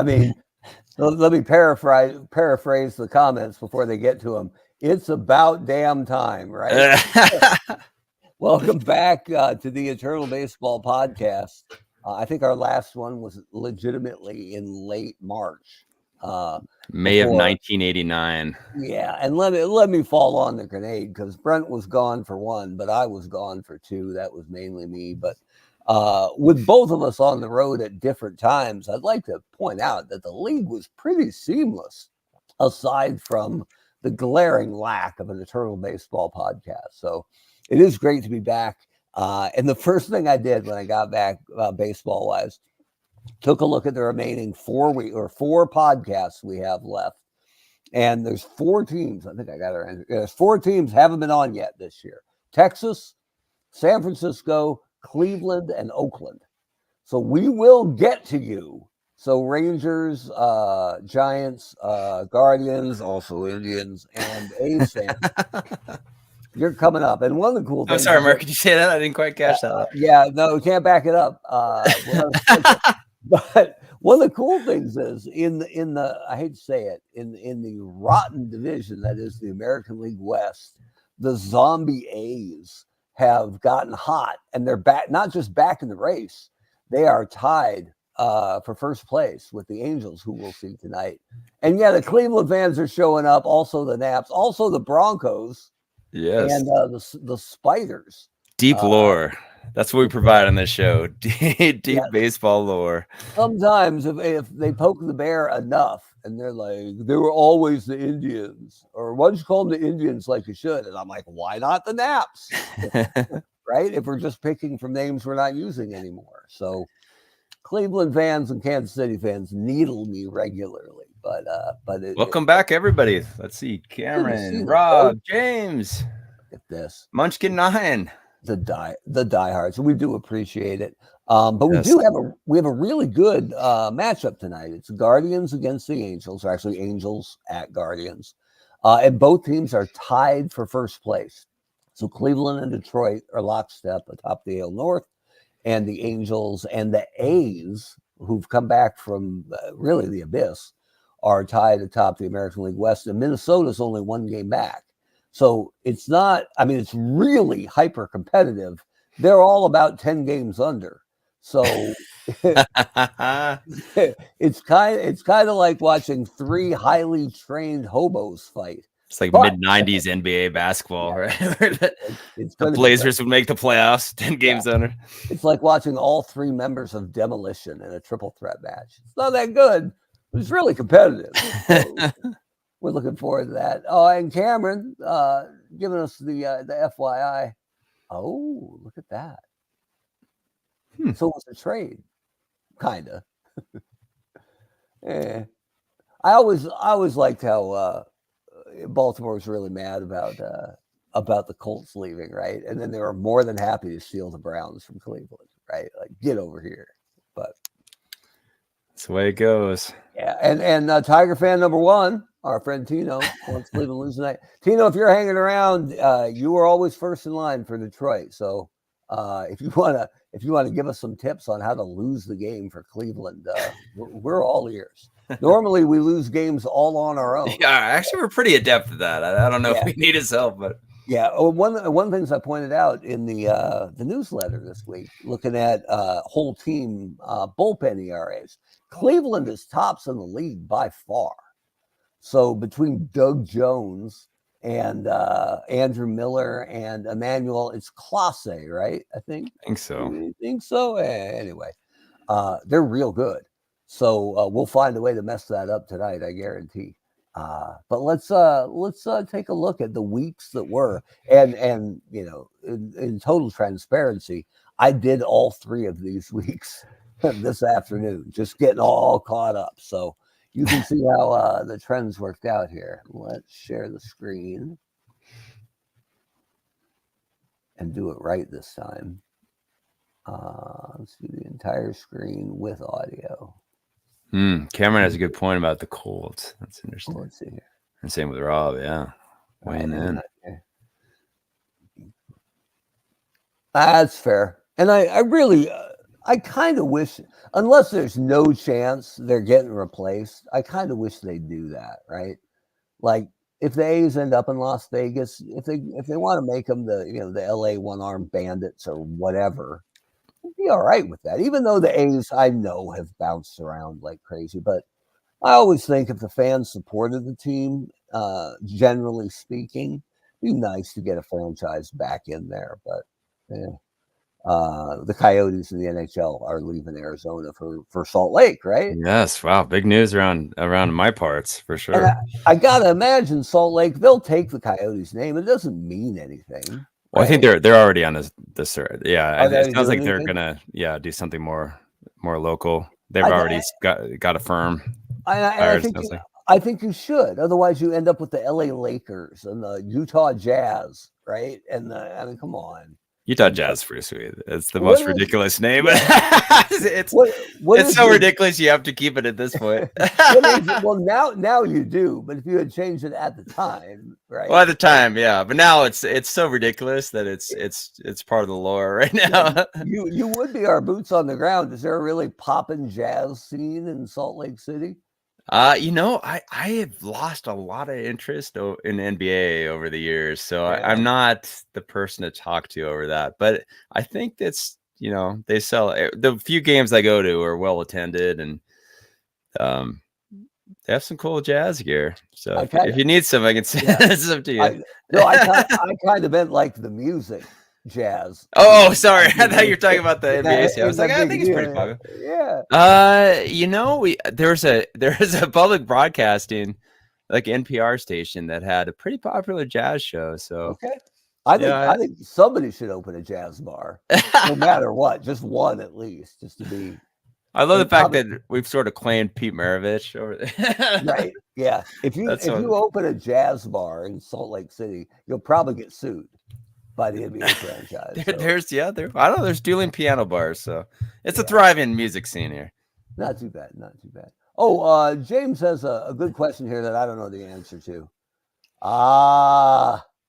I mean, let me paraphrase the comments before they get to them. It's about damn time, right? Welcome back to the Eternal Baseball Podcast. I think our last one was legitimately in late March. May of 1989. Yeah, and let me fall on the grenade because Brent was gone for one, but I was gone for two. That was mainly me. But with both of us on the road at different times, I'd like to point out that the league was pretty seamless, aside from the glaring lack of an Eternal Baseball Podcast. So it is great to be back. And the first thing I did when I got back, baseball-wise, took a look at the remaining 4 podcasts we have left. And there's 4 teams. I think I got it. There's 4 teams haven't been on yet this year. Texas, San Francisco, Cleveland, and Oakland. So we will get to you. So Rangers, Giants, Guardians, also Indians, and A's fans. You're coming up. And one of the cool things. I'm sorry, Mark. Could you say that? I didn't quite catch that. Yeah, no, we can't back it up. But one of the cool things is in the I hate to say it, in the rotten division that is the American League West, the zombie A's have gotten hot, and they're back, not just back in the race, they are tied for first place with the Angels, who we'll see tonight. And yeah, the Cleveland fans are showing up, also the Naps, also the Broncos. Yes. And the Spiders. Deep lore. That's what we provide on this show. Deep baseball lore. Sometimes if they poke the bear enough and they're like, they were always the Indians, or why don't you call them the Indians like you should? And I'm like, why not the Naps? Right? If we're just picking from names we're not using anymore. So Cleveland fans and Kansas City fans needle me regularly. But welcome back, everybody. Let's see. Cameron, Rob, James. Look at this. Munchkin 9. The diehards. We do appreciate it. But we have a really good matchup tonight. It's Guardians against the Angels, or actually Angels at Guardians. And both teams are tied for first place. So Cleveland and Detroit are lockstep atop the AL North, and the Angels and the A's, who've come back from really the abyss, are tied atop the American League West, and Minnesota's only 1 game back. So it's not, I mean, it's really hyper competitive. They're all about 10 games under. So it's kind of like watching 3 highly trained hobos fight. It's like mid-90s NBA basketball, right? The Blazers would make the playoffs 10 games under. It's like watching all 3 members of Demolition in a triple threat match. It's not that good. It's really competitive. So we're looking forward to that. Oh, and Cameron giving us the FYI. Oh, look at that. So it was a trade, kind of. I always liked how Baltimore was really mad about the Colts leaving, right? And then they were more than happy to steal the Browns from Cleveland, right? Like, get over here. But that's the way it goes. Yeah, and Tiger fan number 1, our friend Tino, wants Cleveland lose tonight. Tino, if you're hanging around, you are always first in line for Detroit. So if you wanna give us some tips on how to lose the game for Cleveland, we're all ears. Normally we lose games all on our own. Yeah, actually we're pretty adept at that. I don't know if we need his help, but yeah. One of the things I pointed out in the newsletter this week, looking at whole team bullpen ERAs, Cleveland is tops in the league by far. So between Doug Jones and Andrew Miller and Emmanuel, it's Clase, right? I think so. You think so? Anyway, they're real good. So we'll find a way to mess that up tonight, I guarantee. But let's take a look at the weeks that were, and you know, in total transparency, I did all 3 of these weeks this afternoon, just getting all caught up. So you can see how the trends worked out here. Let's share the screen and do it right this time. Let's do the entire screen with audio. Cameron has a good point about the Colts. That's interesting. Let's see here. And same with Rob, yeah. Weighing in. That's fair. And I really, I kind of wish, unless there's no chance they're getting replaced, I kind of wish they'd do that, right? Like if the A's end up in Las Vegas, if they want to make them the LA one-armed bandits or whatever, I'd be all right with that. Even though the A's I know have bounced around like crazy, but I always think if the fans supported the team, generally speaking, it'd be nice to get a franchise back in there. But yeah. The Coyotes in the NHL are leaving Arizona for Salt Lake, right? Yes, wow, big news around my parts for And sure. I gotta imagine Salt Lake, they'll take the Coyotes name. It doesn't mean anything. Well, I think right? they're already on this. Yeah, Are they it sounds like doing they're anything? gonna do something more local. They've I, already th- got a firm and hired. Sounds like I think you should. Otherwise, you end up with the LA Lakers and the Utah Jazz, right? And I mean, come on. Utah Jazz is pretty sweet. It's the What most is ridiculous name. yeah? it's What it's is so the ridiculous you have to keep it at this point. what is it? Well, now you do, but if you had changed it at the time, right? Well, at the time, yeah, but now it's so ridiculous that it's part of the lore right now. Yeah, you would be our boots on the ground. Is there a really poppin' jazz scene in Salt Lake City? I have lost a lot of interest in NBA over the years, so Yeah. I'm not the person to talk to over that. But I think that's they sell the few games I go to are well attended, and um, they have some cool jazz gear. So if you need some, I can send some to you. I kind of meant like the music, jazz. Oh, sorry, I thought you were talking about the NBA scene. I was like, I think it's pretty popular. Yeah. There's a public broadcasting like NPR station that had a pretty popular jazz show. So Okay. I think somebody should open a jazz bar, no matter what, just one at least, just to be. I love the fact that we've sort of claimed Pete Maravich over there. Right. Yeah. If you open a jazz bar in Salt Lake City, you'll probably get sued by the NBA franchise. I don't know, there's dueling piano bars, so it's a thriving music scene here. Not too bad. Oh, James has a good question here that I don't know the answer to.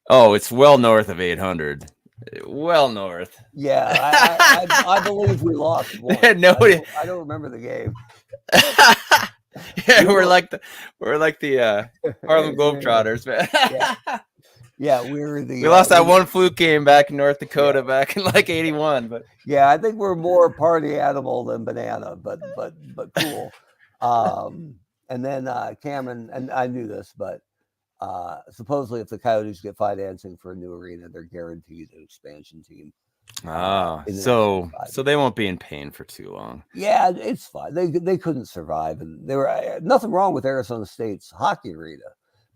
Oh, it's well north of 800. Well north. Yeah, I believe we lost one. Nobody. I don't remember the game. Yeah, we're like the Harlem Globetrotters, man. Yeah, we lost that one fluke game back in North Dakota back in like 81. But yeah, I think we're more party animal than banana, but cool. And then Cameron, and I knew this, but supposedly if the Coyotes get financing for a new arena, they're guaranteed an expansion team. So they won't be in pain for too long. Yeah, it's fine. They couldn't survive, and there were nothing wrong with Arizona State's hockey arena,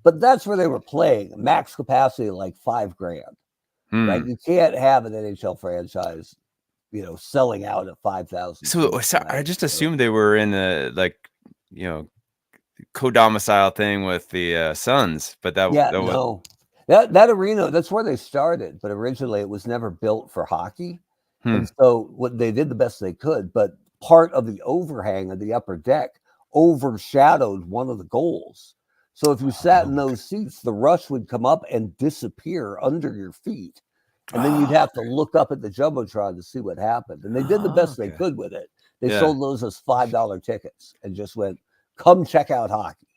but that's where they were playing max capacity like $5,000. Right? You can't have an NHL franchise, selling out at 5,000. So I just assumed they were in a co-domicile thing with the Suns, but that arena, that's where they started, but originally it was never built for hockey. And so what they did the best they could, but part of the overhang of the upper deck overshadowed one of the goals. So if you sat in those seats, the rush would come up and disappear under your feet. And then you'd have to look up at the Jumbotron to see what happened. And they did the best they could with it. They sold those as $5 tickets and just went, come check out hockey.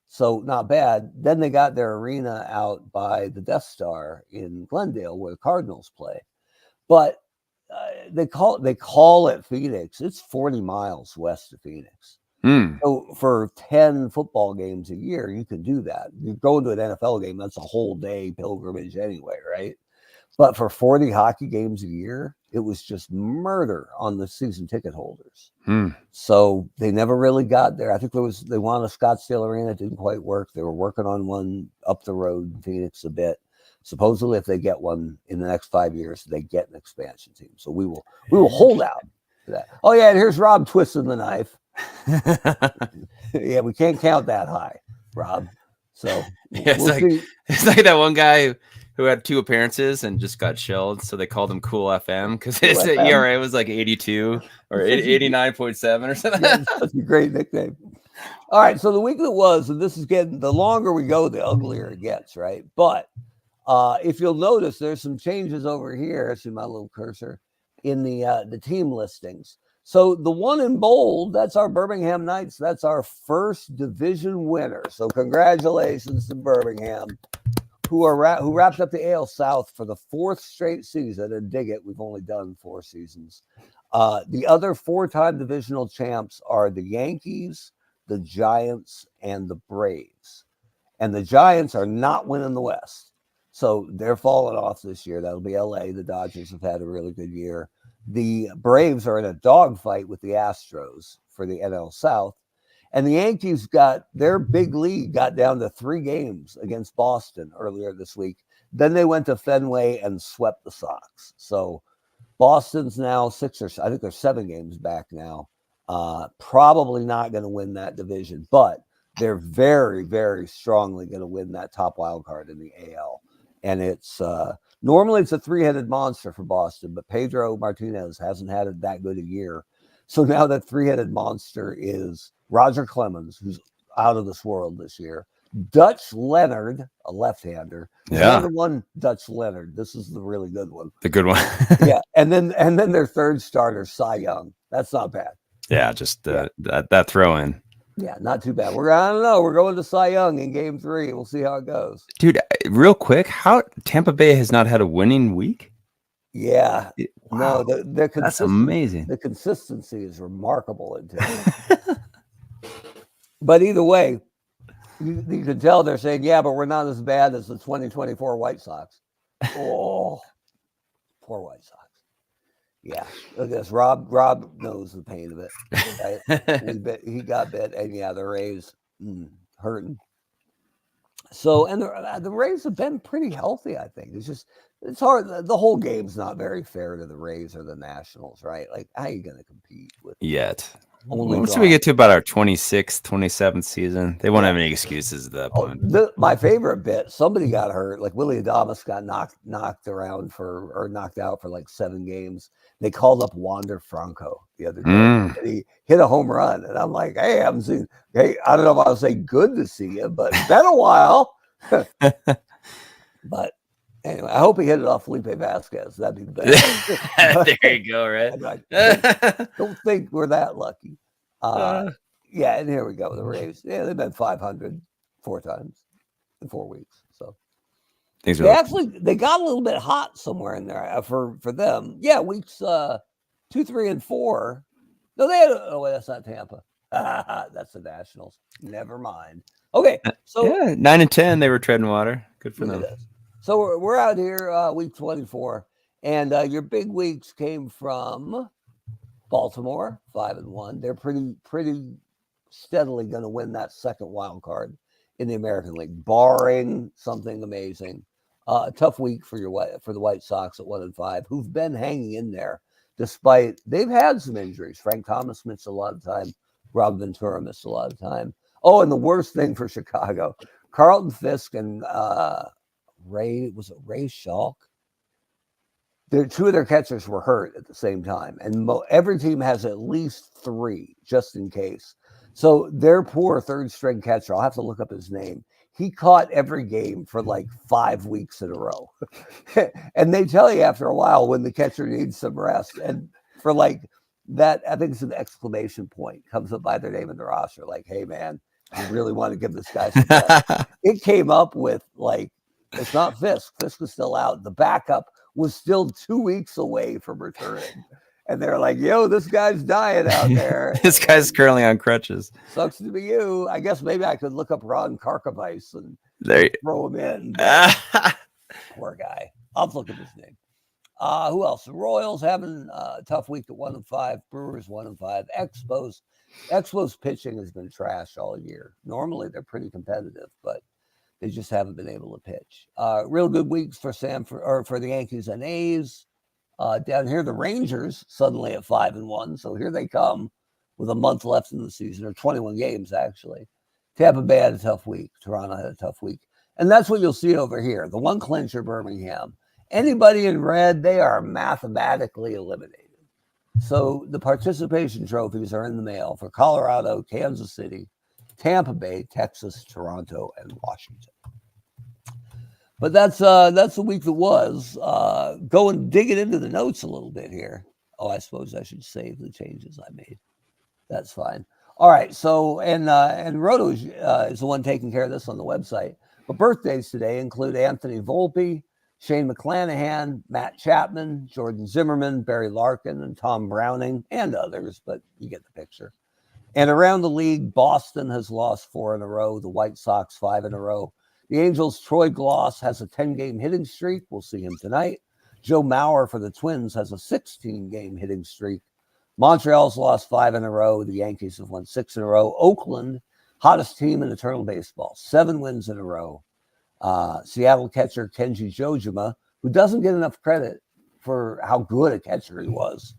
So not bad. Then they got their arena out by the Death Star in Glendale where the Cardinals play. But they call it Phoenix. It's 40 miles west of Phoenix. So for 10 football games a year, you can do that. You're going to an NFL game, that's a whole day pilgrimage anyway, right? But for 40 hockey games a year, it was just murder on the season ticket holders. So they never really got there. I think they wanted a Scottsdale arena. It didn't quite work. They were working on one up the road in Phoenix a bit. Supposedly, if they get one in the next 5 years, they get an expansion team. So we will hold out for that. Oh yeah, and here's Rob twisting the knife. Yeah, we can't count that high, Rob. So it's like that one guy who had 2 appearances and just got shelled, so they called him Cool FM because his ERA was like 82 or 89.7 or something. Yeah, that's a great nickname. All right, so the week that was, and this is getting, the longer we go, the uglier it gets, right? But if you'll notice, there's some changes over here. See my little cursor in the team listings. So the one in bold, that's our Birmingham Knights. That's our first division winner. So congratulations to Birmingham, who wrapped up the AL South for the 4th straight season. And dig it, we've only done 4 seasons. The other 4-time divisional champs are the Yankees, the Giants, and the Braves. And the Giants are not winning the West. So they're falling off this year. That'll be LA. The Dodgers have had a really good year. The Braves are in a dogfight with the Astros for the NL South. And the Yankees got their big lead, got down to 3 games against Boston earlier this week. Then they went to Fenway and swept the Sox. So Boston's now 6 or I think they're 7 games back now. Probably not going to win that division, but they're very, very strongly going to win that top wild card in the AL. And it's normally it's a 3-headed monster for Boston, but Pedro Martinez hasn't had that good a year. So now that 3-headed monster is Roger Clemens, who's out of this world this year. Dutch Leonard, a left-hander. Yeah. Another one, Dutch Leonard. This is the really good one. The good one. Yeah. And then their third starter, Cy Young. That's not bad. Yeah, just that throw in. Yeah, not too bad. I don't know. We're going to Cy Young in Game 3. We'll see how it goes. Dude, real quick, how Tampa Bay has not had a winning week? Yeah. Wow. No, that's amazing. The consistency is remarkable in Tampa. But either way, you can tell they're saying, yeah, but we're not as bad as the 2024 White Sox. Oh, poor White Sox. Yeah, look at this. Rob knows the pain of it. Right? He got bit, and yeah, the Rays hurting. So, and the Rays have been pretty healthy. I think it's hard. The whole game's not very fair to the Rays or the Nationals, right? Like, how are you going to compete with yet? Once we get to about our 26th, 27th season, they won't have any excuses at that point. My favorite bit, somebody got hurt. Like Willie Adames got knocked out for like 7 games. They called up Wander Franco the other day. And he hit a home run. And I'm like, hey, I don't know if I'll say good to see you, but it's been a while. But anyway, I hope he hit it off Felipe Vasquez. That'd be the best. There you go, right? Don't think we're that lucky. Yeah, and here we go. The Rays. Yeah, they've been 500 4 times in 4 weeks. So they got a little bit hot somewhere in there for them. Yeah, weeks 2, 3, and 4. No, they had. That's not Tampa. That's the Nationals. Never mind. Okay, so 9 and 10, they were treading water. Good for them. So we're out here week 24, and your big weeks came from Baltimore, 5-1. They're pretty steadily going to win that second wild card in the American League, barring something amazing. A tough week for the White Sox at 1-5, who've been hanging in there despite they've had some injuries. Frank Thomas missed a lot of time. Rob Ventura missed a lot of time. Oh, and the worst thing for Chicago, Carlton Fisk and Ray Schalk. 2 of their catchers were hurt at the same time, and every team has at least 3 just in case. So their poor third-string catcher, I'll have to look up his name. He caught every game for like 5 weeks in a row. And they tell you after a while when the catcher needs some rest. And for like that, I think it's an exclamation point, comes up by their name in the roster. Like, hey, man, I really want to give this guy some rest. It came up with like, it's not Fisk. Fisk was still out. The backup was still 2 weeks away from returning. And they're like, yo, this guy's dying out there. This guy's currently on crutches. Sucks to be you. I guess maybe I could look up Ron Karkovice and throw him in. Poor guy. I'll look up his name. Who else? The Royals having a tough week at 1-5. Brewers 1-5. Expos pitching has been trash all year. Normally they're pretty competitive, but they just haven't been able to pitch. Real good weeks for for the Yankees and A's. Down here, the Rangers suddenly at 5-1. So here they come with a month left in the season, or 21 games, actually. Tampa Bay had a tough week. Toronto had a tough week. And that's what you'll see over here. The one clincher, Birmingham. Anybody in red, they are mathematically eliminated. So the participation trophies are in the mail for Colorado, Kansas City, Tampa Bay, Texas, Toronto, and Washington. But that's the week that was. Digging into the notes a little bit here. Oh, I suppose I should save the changes I made. That's fine. All right. So, and Roto is the one taking care of this on the website. But birthdays today include Anthony Volpe, Shane McClanahan, Matt Chapman, Jordan Zimmerman, Barry Larkin, and Tom Browning, and others, but you get the picture. And around the league, Boston has lost 4 in a row, the White Sox 5 in a row. The Angels' Troy Gloss has a 10-game hitting streak. We'll see him tonight. Joe Mauer for the Twins has a 16-game hitting streak. Montreal's lost 5 in a row. The Yankees have won 6 in a row. Oakland, hottest team in eternal baseball, 7 wins in a row. Seattle catcher Kenji Jojima, who doesn't get enough credit for how good a catcher he was.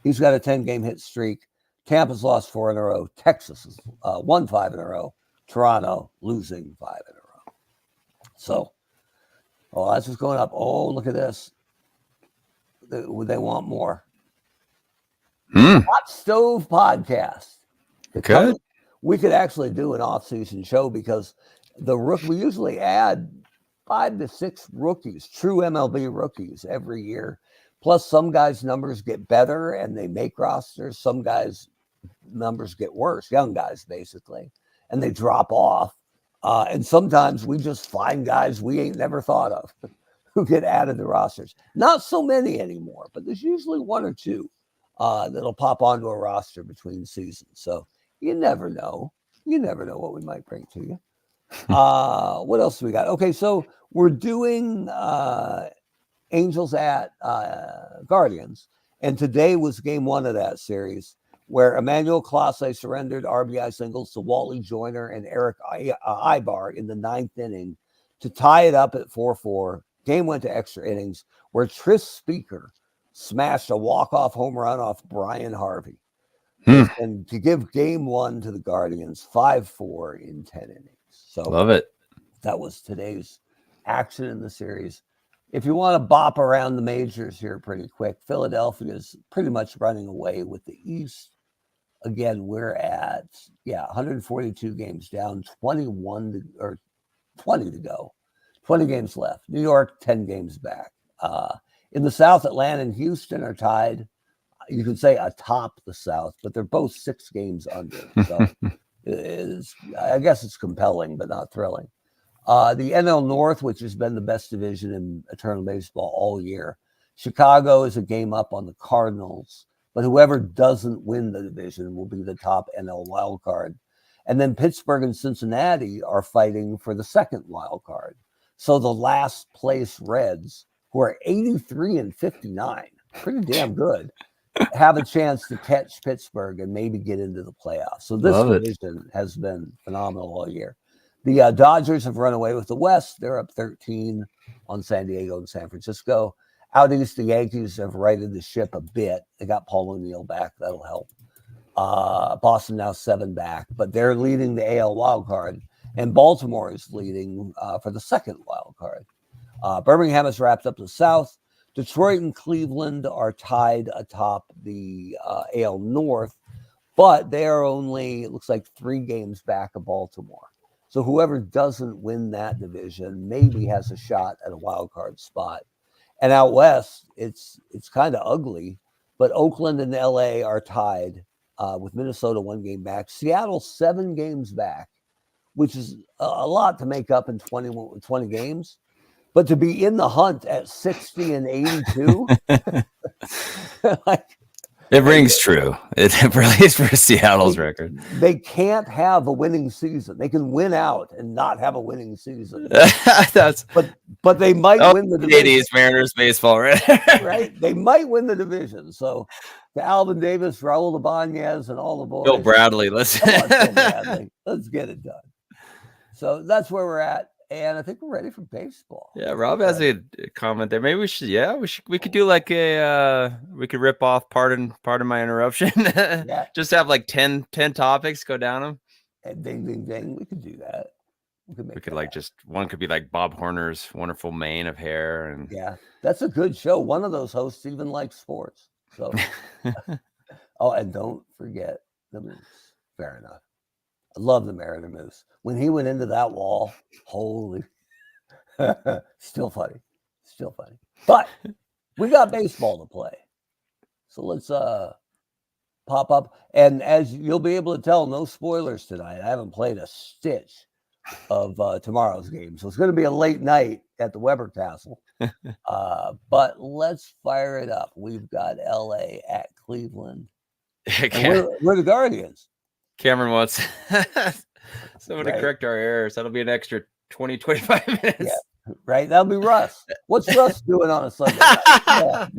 He's got a 10-game hit streak. Tampa's lost 4 in a row. Texas has won 5 in a row. Toronto losing 5 in a row. So, that's what's going up. Oh, look at this. They want more. Hot Stove Podcast. Good. We could actually do an off-season show because we usually add 5 to 6 rookies, true MLB rookies every year. Plus, some guys' numbers get better and they make rosters. Some guys' numbers get worse, young guys basically, and they drop off. And sometimes we just find guys we ain't never thought of who get added to rosters. Not so many anymore, but there's usually 1 or 2 that'll pop onto a roster between seasons. So you never know. You never know what we might bring to you. What else do we got? Okay, so we're doing Angels at Guardians. And today was game 1 of that series where Emmanuel Clase surrendered RBI singles to Wally Joyner and Eric Ibar in the 9th inning to tie it up at 4-4. Game went to extra innings where Tris Speaker smashed a walk-off home run off Brian Harvey. And to give game 1 to the Guardians 5-4 in 10 innings. So love it. That was today's action in the series. If you want to bop around the majors here pretty quick, Philadelphia is pretty much running away with the East. Again, we're at 142 games down, 20 to go. 20 games left. New York, 10 games back. In the South, Atlanta and Houston are tied. You could say atop the South, but they're both 6 games under. So I guess it's compelling, but not thrilling. The NL North, which has been the best division in eternal baseball all year. Chicago is a game up on the Cardinals, but whoever doesn't win the division will be the top NL wild card. And then Pittsburgh and Cincinnati are fighting for the second wild card. So the last place Reds, who are 83 and 59, pretty damn good, have a chance to catch Pittsburgh and maybe get into the playoffs. So this division has been phenomenal all year. The Dodgers have run away with the West. They're up 13 on San Diego and San Francisco. Out east, the Yankees have righted the ship a bit. They got Paul O'Neill back. That'll help. Boston now 7 back, but they're leading the AL wild card. And Baltimore is leading for the second wild card. Birmingham has wrapped up the South. Detroit and Cleveland are tied atop the AL North, but they are only, it looks like, 3 games back of Baltimore. So whoever doesn't win that division maybe has a shot at a wild card spot. And out west, it's kind of ugly, but Oakland and LA are tied with Minnesota 1 game back. Seattle 7 games back, which is a lot to make up in 20 games. But to be in the hunt at 60 and 82, it rings true. It really is for Seattle's record. They can't have a winning season. They can win out and not have a winning season. But they might win the division. 80s Mariners baseball, right? Right? They might win the division. So to Alvin Davis, Raul Ibanez, and all the boys. Bill Bradley, let's get it done. So that's where we're at. And I think we're ready for baseball. Yeah, Rob has a comment there. Maybe we should. Yeah, we could do like we could rip off. Pardon my interruption. Just have like 10 topics, go down them. And ding, ding, ding. We could do that. We could like just one could be like Bob Horner's wonderful mane of hair, and that's a good show. One of those hosts even likes sports. So, and don't forget the Moose. Fair enough. I love the Mariner Moose. When he went into that wall, holy, still funny. But we got baseball to play. So let's pop up. And as you'll be able to tell, no spoilers tonight. I haven't played a stitch of tomorrow's game. So it's going to be a late night at the Weber Castle. But let's fire it up. We've got LA at Cleveland. And we're the Guardians. Cameron wants someone to correct our errors. That'll be an extra 20, 25 minutes. Yeah, right. That'll be Russ. What's Russ doing on a Sunday night?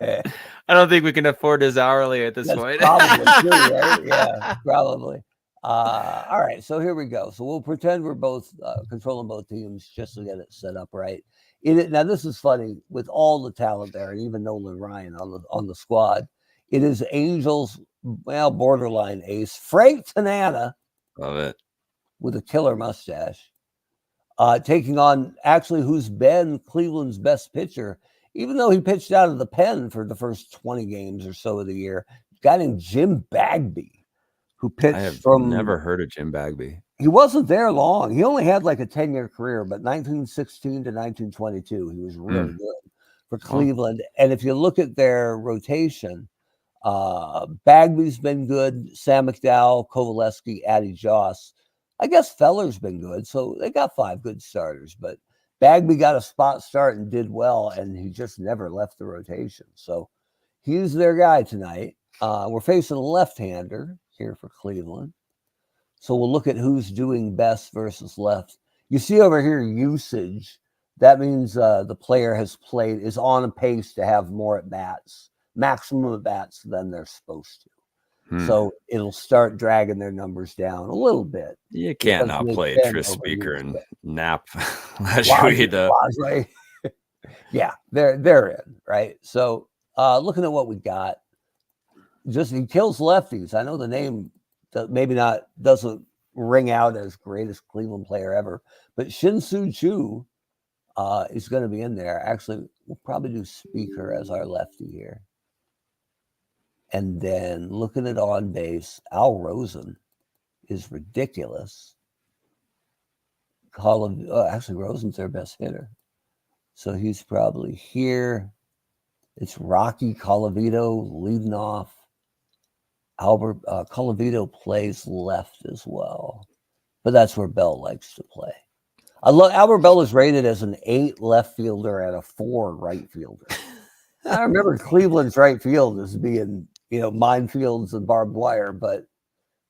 Yeah. I don't think we can afford his hourly at this point. Probably true, right? Yeah, probably. All right, so here we go. So we'll pretend we're both controlling both teams just to get it set up right. Now this is funny with all the talent there, and even Nolan Ryan on the squad. It is Angels, well, borderline ace Frank Tanana. Love it. With a killer mustache, taking on actually who's been Cleveland's best pitcher. Even though he pitched out of the pen for the first 20 games or so of the year, a guy named Jim Bagby, who pitched I have from. Never heard of Jim Bagby. He wasn't there long. He only had like a 10-year career, but 1916 to 1922, he was really good for Cleveland. And if you look at their rotation, Bagby's been good. Sam McDowell, Kovaleski, Addie Joss. I guess Feller's been good. So they got 5 good starters, but Bagby got a spot start and did well, and he just never left the rotation. So he's their guy tonight. We're facing a left-hander here for Cleveland. So we'll look at who's doing best versus left. You see over here usage. That means the player is on a pace to have more at-bats, maximum at-bats than they're supposed to. So it'll start dragging their numbers down a little bit. You can't not play Tris Speaker and nap. Yeah, they're in, right? So looking at what we got, he kills lefties. I know the name maybe doesn't ring out as greatest Cleveland player ever, but Shin-Soo Choo is going to be in there. Actually, we'll probably do Speaker as our lefty here. And then looking at on base, Al Rosen is ridiculous. Actually, Rosen's their best hitter. So he's probably here. It's Rocky Colavito leading off. Albert Colavito plays left as well. But that's where Bell likes to play. Albert Bell is rated as an 8 left fielder and a 4 right fielder. I remember Cleveland's right field as being, minefields and barbed wire, but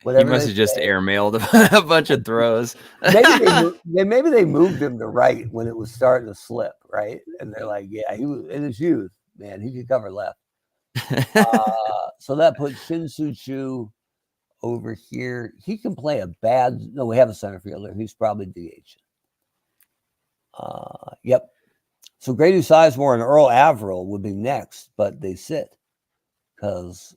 whatever. He must have just airmailed a bunch of throws. Maybe they moved him to right when it was starting to slip, right? And they're like, yeah, he was in his youth, man, he could cover left. So that puts Shin-Soo Choo over here. He can play we have a center fielder. He's probably DH. Yep. So Grady Sizemore and Earl Averill would be next, but they sit because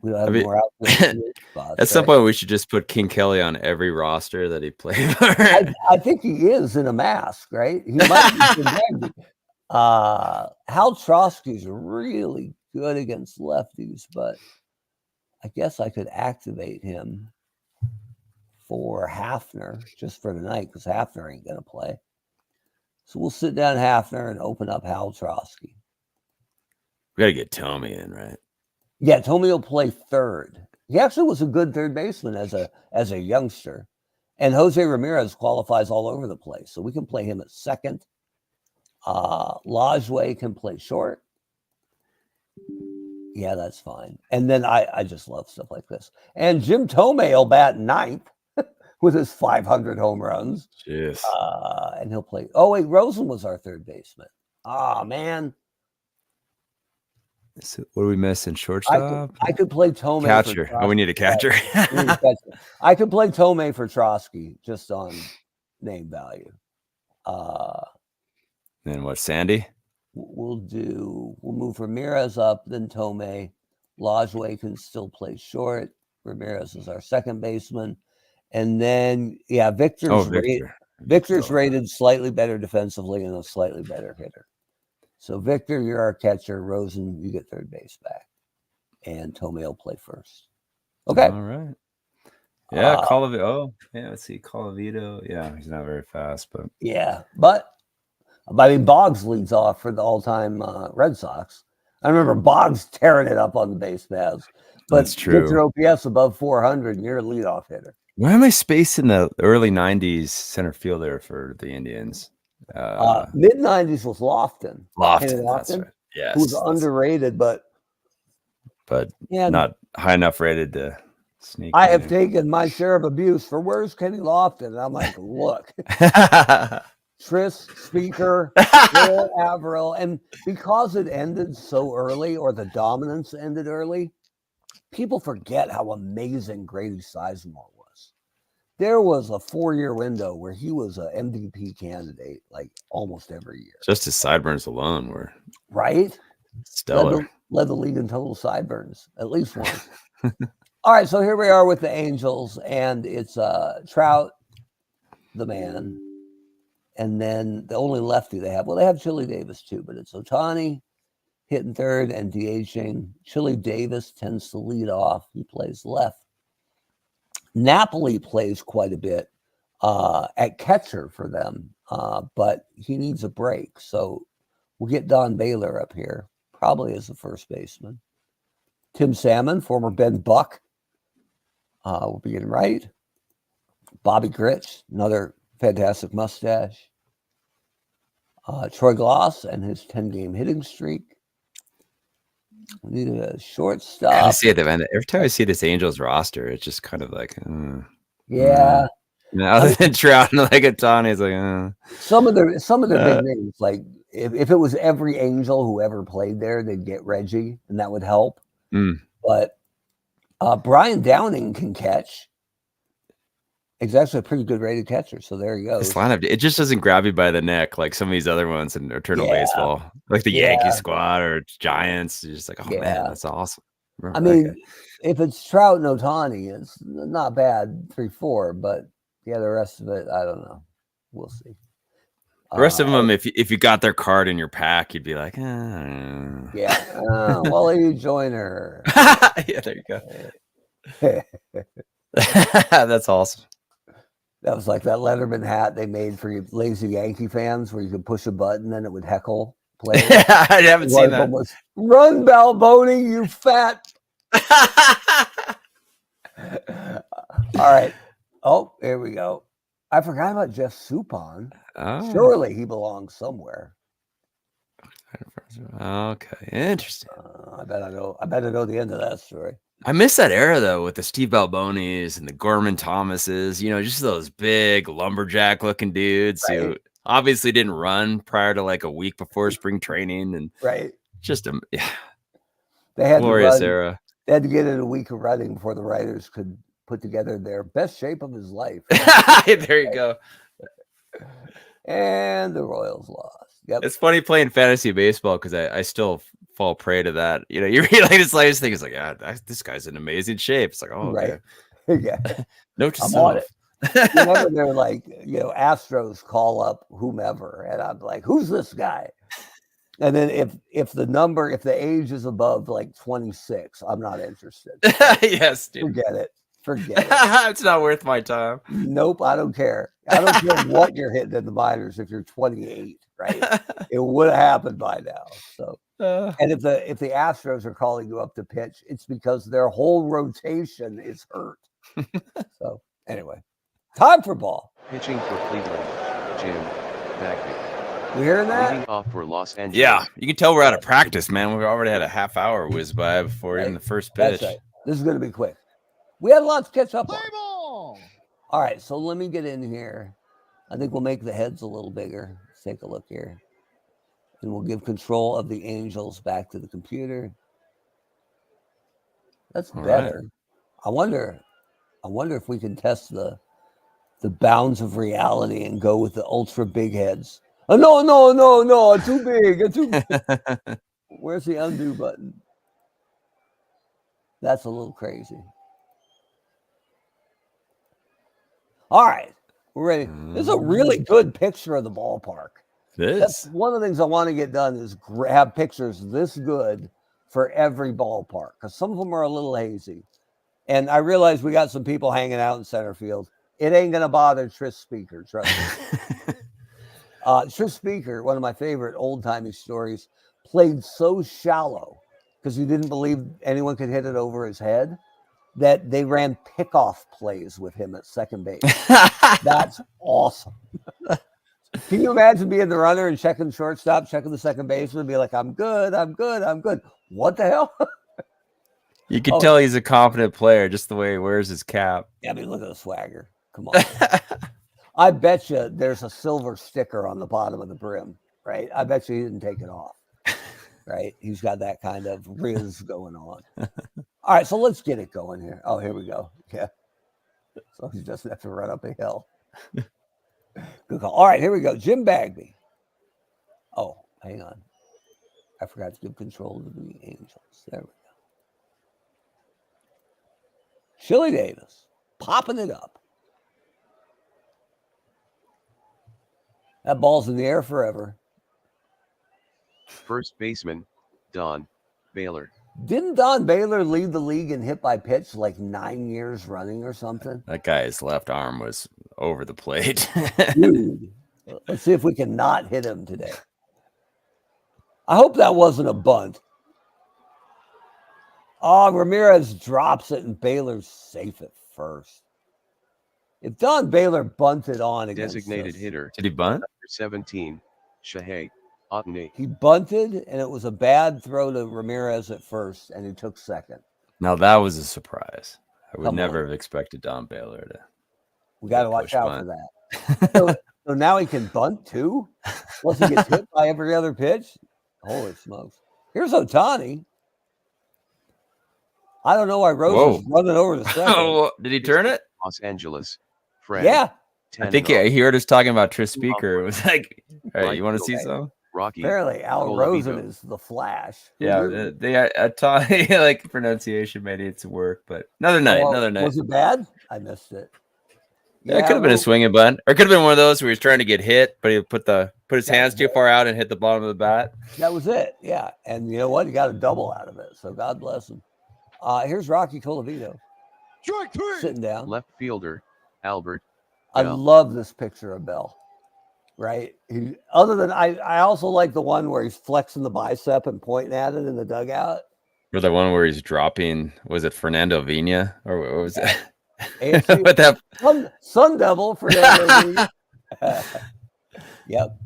we don't have more outfield spots. At some point, we should just put King Kelly on every roster that he played for. I think he is in a mask, right? He might be. Hal Trotsky's really good against lefties, but I guess I could activate him for Hafner just for tonight because Hafner ain't going to play. So we'll sit down Hafner and open up Hal Trotsky. We got to get Tommy in, right? Yeah, Tommy will play third. He actually was a good third baseman as a youngster. And Jose Ramirez qualifies all over the place. So we can play him at second. Lajway can play short. Yeah, that's fine. And then I just love stuff like this. And Jim Tomei will bat ninth with his 500 home runs. Jeez. And he'll play. Oh, wait, Rosen was our third baseman. Oh, man. So what are we missing? Shortstop? I could play Tomei. Catcher. We need a catcher. I could play Tomei for Trotsky just on name value. Then what, Sandy? We'll move Ramirez up, then Tomei. Lajway can still play short. Ramirez is our second baseman. And then, Victor's rated slightly better defensively and a slightly better hitter. So, Victor, you're our catcher. Rosen, you get third base back. And Tomei will play first. Okay. All right. Yeah, Colavito. Oh, yeah, let's see. Colavito. Yeah, he's not very fast, but. Yeah, but, Boggs leads off for the all-time Red Sox. I remember Boggs tearing it up on the base paths. But That's true. get your OPS above 400, and you're a leadoff hitter. Why am I spacing the early 90s center fielder for the Indians? Mid 90s was Lofton. Lofton, that's right. Yes. Who was underrated, but not high enough rated to sneak. I have taken my share of abuse for where's Kenny Lofton? And I'm like, look. Tris, Speaker, Will Averill, and because it ended so early, or the dominance ended early, people forget how amazing Grady Sizemore was. There was a 4-year window where he was an MVP candidate, like almost every year. Just his sideburns alone were stellar. Led the league in total sideburns, at least once. All right, so here we are with the Angels, and it's Trout, the man. And then the only lefty they have, well, they have Chili Davis too, but it's Ohtani hitting third and DHing. Chili Davis tends to lead off. He plays left. Napoli plays quite a bit at catcher for them, but he needs a break. So we'll get Don Baylor up here, probably as the first baseman. Tim Salmon, former Ben Buck, will be getting right. Bobby Grich, another fantastic mustache. Troy Gloss and his 10-game hitting streak. We need a shortstop. I see it, man. Every time I see this Angels roster, it's just kind of like, other than Trout and like Ohtani, it's like, some of their big names. Like if it was every Angel who ever played there, they'd get Reggie, and that would help. But Brian Downing can catch. He's actually a pretty good rated catcher, so there you go. This lineup, it just doesn't grab you by the neck like some of these other ones in Eternal Baseball, like the Yankee squad or Giants. You're just like, oh man, that's awesome. I mean, if it's Trout and Ohtani, it's not bad 3-4, but the rest of it, I don't know. We'll see. The rest of them, if you got their card in your pack, you'd be like, Wally Joyner. Yeah, there you go. That's awesome. That was like that Letterman hat they made for you lazy Yankee fans, where you could push a button and it would heckle players. I haven't seen that. Run, Balboni, you fat. All right. Oh, here we go. I forgot about Jeff Suppan. Oh. Surely he belongs somewhere. Okay, interesting. I bet I know the end of that story. I miss that era though, with the Steve Balbonis and the Gorman Thomases. Just those big lumberjack looking dudes who obviously didn't run prior to like a week before spring training, and just they had glorious era. They had to get in a week of running before the writers could put together their best shape of his life. There you go. And the Royals lost. Yep. It's funny playing fantasy baseball because I still fall prey to that. You realize this latest thing is like, this guy's in amazing shape. It's like, oh, okay. Yeah. Note to self. Whenever they're like, Astros call up whomever, and I'm like, who's this guy? And then if the age is above like 26, I'm not interested. Yes, dude. Forget it. It's not worth my time. Nope, I don't care. I don't care what you're hitting in the minors if you're 28, right? It would have happened by now. So, and if the Astros are calling you up to pitch, it's because their whole rotation is hurt. So, anyway, time for ball. Pitching for Cleveland, Jim Bagby. You hearing that? Leading off for Los Angeles. Yeah, you can tell we're out of practice, man. We've already had a half hour whiz by before even the first pitch. That's right. This is going to be quick. We had lots to catch up on. All right, so let me get in here. I think we'll make the heads a little bigger. Let's take a look here. And we'll give control of the Angels back to the computer. That's better. Right. I wonder if we can test the bounds of reality and go with the ultra big heads. Oh, no, too big. Where's the undo button? That's a little crazy. All right, we're ready. This is a really good picture of the ballpark. That's one of the things I want to get done is have pictures this good for every ballpark, because some of them are a little hazy. And I realize we got some people hanging out in center field. It ain't going to bother Tris Speaker, trust me. Tris Speaker, one of my favorite old-timey stories, played so shallow because he didn't believe anyone could hit it over his head that they ran pickoff plays with him at second base. That's awesome. Can you imagine being the runner and checking shortstop, checking the second baseman, and be like, I'm good. What the hell? You can tell he's a confident player just the way he wears his cap. Yeah, I mean, look at the swagger. Come on. I bet you there's a silver sticker on the bottom of the brim, right? I bet you he didn't take it off, right? He's got that kind of riz going on. All right, so let's get it going here. Oh, here we go. Yeah. So he doesn't have to run up a hill. Good call. All right, here we go. Jim Bagby. Oh, hang on. I forgot to give control to the Angels. There we go. Chili Davis popping it up. That ball's in the air forever. First baseman, Don Baylor. Didn't Don Baylor lead the league in hit by pitch like 9 years running or something? That guy's left arm was over the plate. Dude, let's see if we can not hit him today. I hope that wasn't a bunt. Oh, Ramirez drops it and Baylor's safe at first. If Don Baylor bunted on against Designated us, hitter. Did he bunt? 17, Shohei Ohtani. he bunted, and it was a bad throw to Ramirez at first, and he took second. Now that was a surprise. I would Come never on. have expected Don Baylor to. We got to watch push out bunt. for that. So now he can bunt too? Once he gets hit by every other pitch? Holy smokes. Here's Ohtani. I don't know why Rose is running over the second. Oh, did he turn it? Los Angeles. Fred. Yeah. I think he heard us talking about Tris Speaker. It was like, all right, you want to see Okay. some? Rocky. Apparently, Al Colavito. Rosen is the Flash. Yeah, I taught like pronunciation made it to work, but another night. Was it bad? I missed it. Yeah, it could have been a swinging bunt, or it could have been one of those where he was trying to get hit, but he put his hands too far out and hit the bottom of the bat. That was it. Yeah, and you know what? He got a double out of it. So God bless him. Here's Rocky Colavito. Strike three. Sitting down. Left fielder, Albert. I Bell. love this picture of Bell. Right. I also like the one where he's flexing the bicep and pointing at it in the dugout. Or the one where he's dropping, was it Fernando Vina? Or what was it? AFC, With that Sun Devil Fernando. Yep.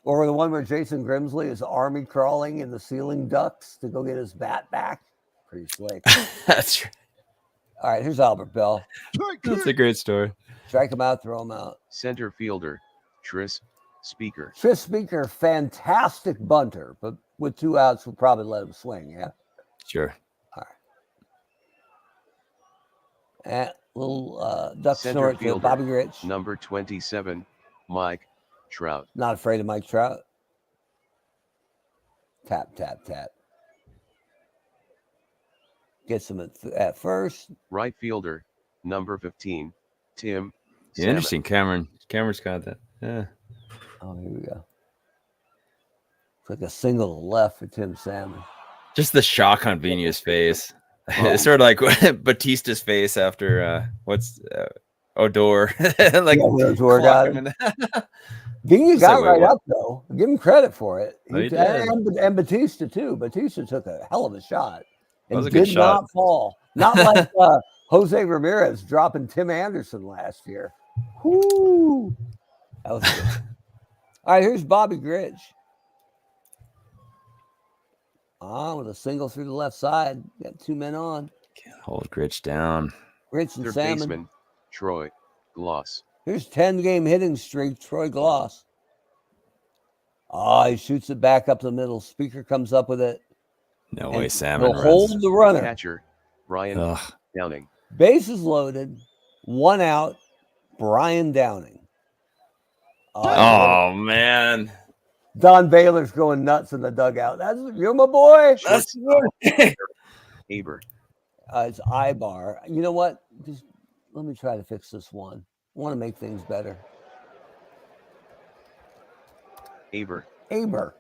Or the one where Jason Grimsley is army crawling in the ceiling ducts to go get his bat back. Pretty slick. That's right. All right, here's Albert Bell. That's a great story. Strike him out, throw him out. Center fielder, Tris Speaker. Tris Speaker, fantastic bunter, but with 2 outs, we'll probably let him swing, yeah? Sure. All right. And little duck Center snort to fielder, Bobby Rich. Number 27, Mike Trout. Not afraid of Mike Trout. Tap, tap, tap. Gets him at first. Right fielder, number 15, Tim. Yeah, interesting. Cameron's got that. Yeah. Oh, here we go. It's like a single to the left for Tim Salmon. Just the shock on Vina's face. It's sort of like Batista's face after Odor. Like Odor got him. Vina got right up though. Give him credit for it. He did. And Batista too. Batista took a hell of a shot and did not fall. Not like Jose Ramirez dropping Tim Anderson last year. Whoo! That was good. All right, here's Bobby Gridge. With a single through the left side. Got 2 men on. Can't hold Gritch down. Gritch and Third Salmon. baseman, Troy Gloss. Here's 10-game hitting streak, Troy Gloss. He shoots it back up the middle. Speaker comes up with it. No way, Salmon He'll hold the runner. Catcher, Brian Downing. Bases loaded. 1 out. Brian Downing. Oh, man. Don Baylor's going nuts in the dugout. You're my boy. That's good. Aber. It's Ibar. You know what? Just let me try to fix this one. I want to make things better. Aber.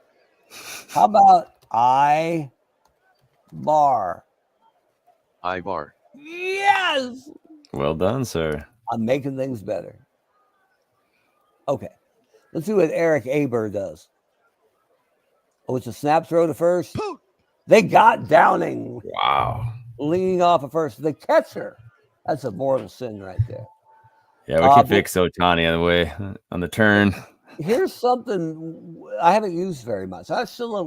How about Ibar? Ibar. Yes. Well done, sir. I'm making things better. Okay. Let's see what Eric Aber does. Oh, it's a snap throw to first. They got Downing Wow. leaning off of first. The catcher. That's a mortal sin right there. Yeah, we can fix Otani on the way on the turn. Here's something I haven't used very much. I still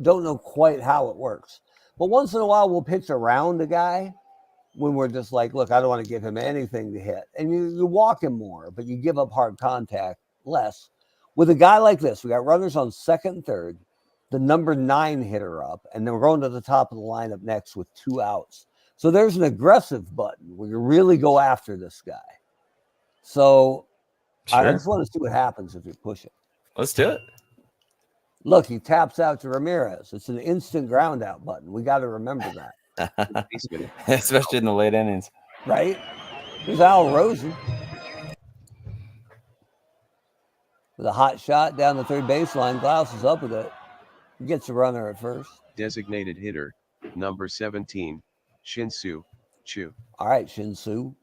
don't know quite how it works. But once in a while, we'll pitch around a guy when we're just like, look, I don't want to give him anything to hit. And you walk him more, but you give up hard contact less. With a guy like this, we got runners on second and third, the number 9 hitter up, and then we're going to the top of the lineup next with 2 outs. So there's an aggressive button where you really go after this guy. So I just want to see what happens if you push it. Let's do it. Look, he taps out to Ramirez. It's an instant ground out button. We got to remember that. Especially in the late innings. Right? Here's Al Rosen with a hot shot down the third baseline. Glaus is up with it. He gets a runner at first. Designated hitter, number 17, Shin-Soo Choo. All right, Shin-Soo.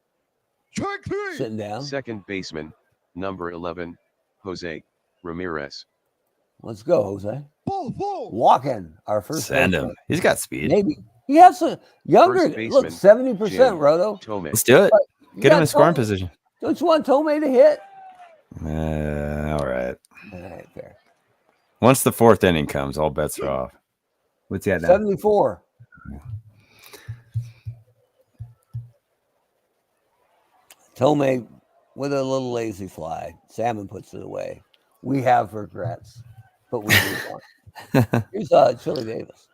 Sitting down. Second baseman, number 11, Jose Ramirez. Let's go, Jose. Walking our first. Send him. He's got speed. Maybe. He has a younger. Baseman, Look, 70%, Jim Roto. Tomei. Let's do it. Get him in scoring Tomei. position. Don't you want Tomei to hit? All right. All right, fair. Once the 4th inning comes, all bets are off. What's he at now? 74. Tomei with a little lazy fly. Salmon puts it away. We have regrets, but we move on. Here's Chili Davis.